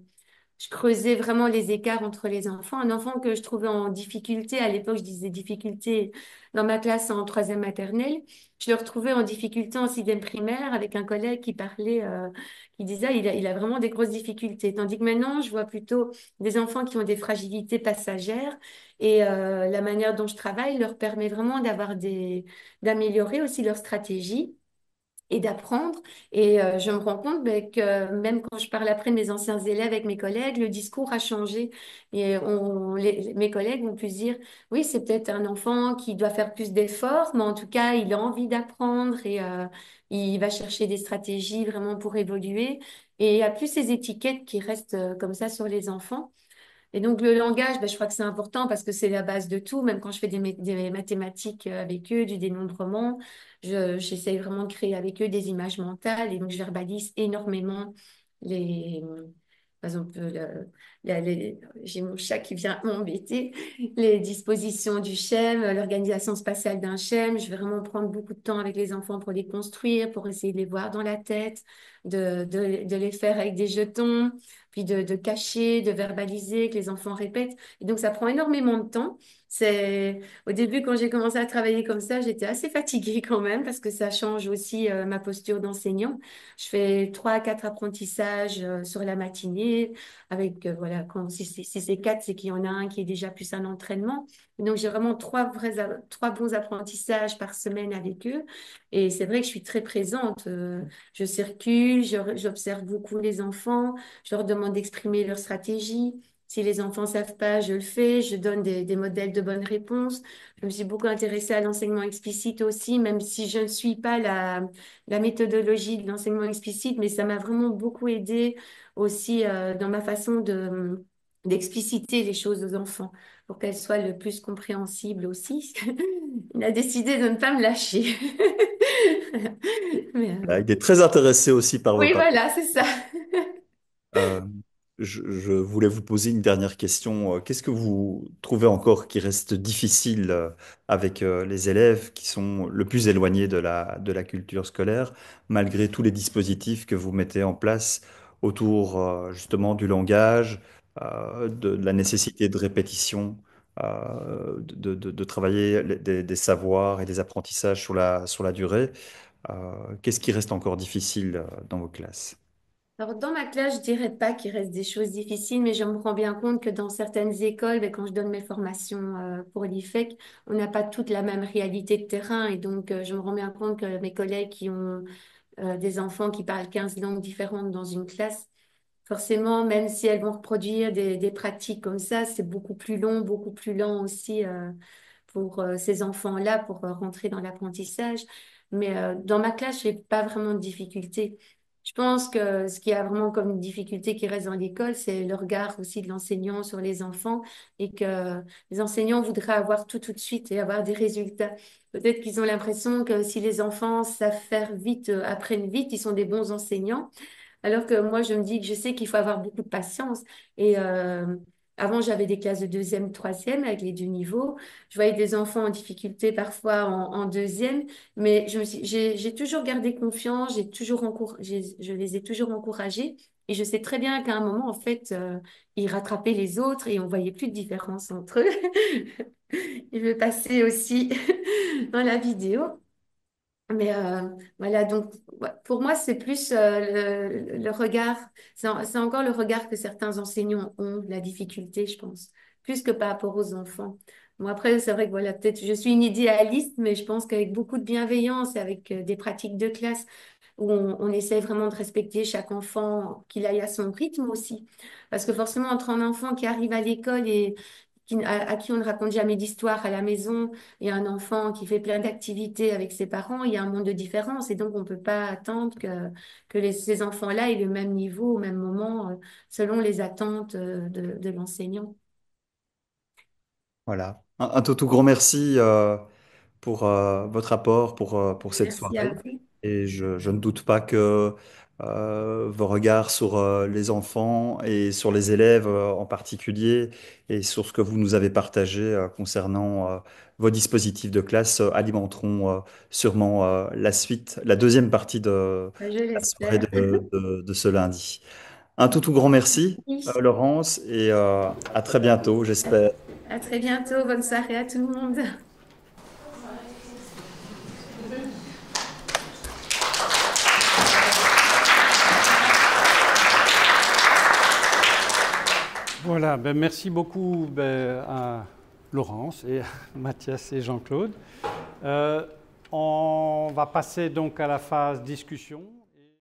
je creusais vraiment les écarts entre les enfants. Un enfant que je trouvais en difficulté, à l'époque je disais difficulté dans ma classe en troisième maternelle, je le retrouvais en difficulté en sixième primaire avec un collègue qui parlait, qui disait il a vraiment des grosses difficultés. Tandis que maintenant, je vois plutôt des enfants qui ont des fragilités passagères et la manière dont je travaille leur permet vraiment d'améliorer aussi leur stratégie et d'apprendre. Et je me rends compte ben, que même quand je parle après de mes anciens élèves avec mes collègues, le discours a changé. Et mes collègues vont plus dire, oui, c'est peut-être un enfant qui doit faire plus d'efforts, mais en tout cas, il a envie d'apprendre et il va chercher des stratégies vraiment pour évoluer. Et il n'y a plus ces étiquettes qui restent comme ça sur les enfants. Et donc le langage, ben, je crois que c'est important parce que c'est la base de tout. Même quand je fais des mathématiques avec eux, du dénombrement, j'essaye vraiment de créer avec eux des images mentales et donc je verbalise énormément les, par exemple, j'ai mon chat qui vient m'embêter, les dispositions du schème, l'organisation spatiale d'un schème. Je vais vraiment prendre beaucoup de temps avec les enfants pour les construire, pour essayer de les voir dans la tête, de les faire avec des jetons, puis de cacher, de verbaliser, que les enfants répètent. Et donc, ça prend énormément de temps. Au début, quand j'ai commencé à travailler comme ça, j'étais assez fatiguée quand même parce que ça change aussi ma posture d'enseignant. Je fais 3 à 4 apprentissages sur la matinée avec, voilà, si c'est 4, c'est qu'il y en a un qui est déjà plus un entraînement. Et donc, j'ai vraiment 3 bons apprentissages par semaine avec eux. Et c'est vrai que je suis très présente. Je circule, j'observe beaucoup les enfants, je leur demande d'exprimer leur stratégie. Si les enfants savent pas, je le fais. Je donne des modèles de bonnes réponses. Je me suis beaucoup intéressée à l'enseignement explicite aussi, même si je ne suis pas la méthodologie de l'enseignement explicite, mais ça m'a vraiment beaucoup aidé aussi dans ma façon d'expliciter les choses aux enfants pour qu'elles soient le plus compréhensibles aussi. Il a décidé de ne pas me lâcher. Mais, Voilà, il est très intéressé aussi par oui, votre. voilà, c'est ça. Euh, je voulais vous poser une dernière question. Qu'est-ce que vous trouvez encore qui reste difficile avec les élèves qui sont le plus éloignés de la culture scolaire, malgré tous les dispositifs que vous mettez en place autour justement du langage, de la nécessité de répétition, de travailler des savoirs et des apprentissages sur la durée. Qu'est-ce qui reste encore difficile dans vos classes? Alors, dans ma classe, je dirais pas qu'il reste des choses difficiles, mais je me rends bien compte que dans certaines écoles, ben, quand je donne mes formations pour l'IFEC, on n'a pas toute la même réalité de terrain. Et donc, je me rends bien compte que mes collègues qui ont des enfants qui parlent 15 langues différentes dans une classe, forcément, même si elles vont reproduire des pratiques comme ça, c'est beaucoup plus long, beaucoup plus lent aussi pour ces enfants-là, pour rentrer dans l'apprentissage. Mais dans ma classe, je n'ai pas vraiment de difficulté. Je pense que ce qui a vraiment comme une difficulté qui reste dans l'école, c'est le regard aussi de l'enseignant sur les enfants et que les enseignants voudraient avoir tout de suite et avoir des résultats. Peut-être qu'ils ont l'impression que si les enfants savent faire vite, apprennent vite, ils sont des bons enseignants. Alors que moi, je me dis que je sais qu'il faut avoir beaucoup de patience. Et avant, j'avais des classes de deuxième, troisième avec les 2 niveaux. Je voyais des enfants en difficulté parfois en deuxième, mais j'ai toujours gardé confiance, je les ai toujours encouragés. Et je sais très bien qu'à un moment, en fait, ils rattrapaient les autres et on voyait plus de différence entre eux. Je vais passer aussi dans la vidéo. Mais voilà, donc ouais, pour moi, c'est plus le regard, c'est encore le regard que certains enseignants ont, la difficulté, je pense, plus que par rapport aux enfants. Bon, après, c'est vrai que voilà, peut-être je suis une idéaliste, mais je pense qu'avec beaucoup de bienveillance et avec des pratiques de classe où on essaie vraiment de respecter chaque enfant, qu'il aille à son rythme aussi. Parce que forcément, entre un enfant qui arrive à l'école et à qui on ne raconte jamais d'histoire à la maison, et un enfant qui fait plein d'activités avec ses parents, il y a un monde de différence et donc on ne peut pas attendre que ces enfants-là aient le même niveau au même moment selon les attentes de l'enseignant. Voilà. Un tout grand merci pour votre apport, pour cette Merci à soirée. vous. Et je ne doute pas que vos regards sur les enfants et sur les élèves en particulier et sur ce que vous nous avez partagé concernant vos dispositifs de classe alimenteront sûrement la suite, la deuxième partie de Je la soirée l'espère. de ce lundi. Un tout grand merci, Oui. Laurence, et à très bientôt, j'espère. À très bientôt. Bonne soirée à tout le monde. Voilà, merci beaucoup à Laurence et à Mathias et Jean-Claude. On va passer donc à la phase discussion.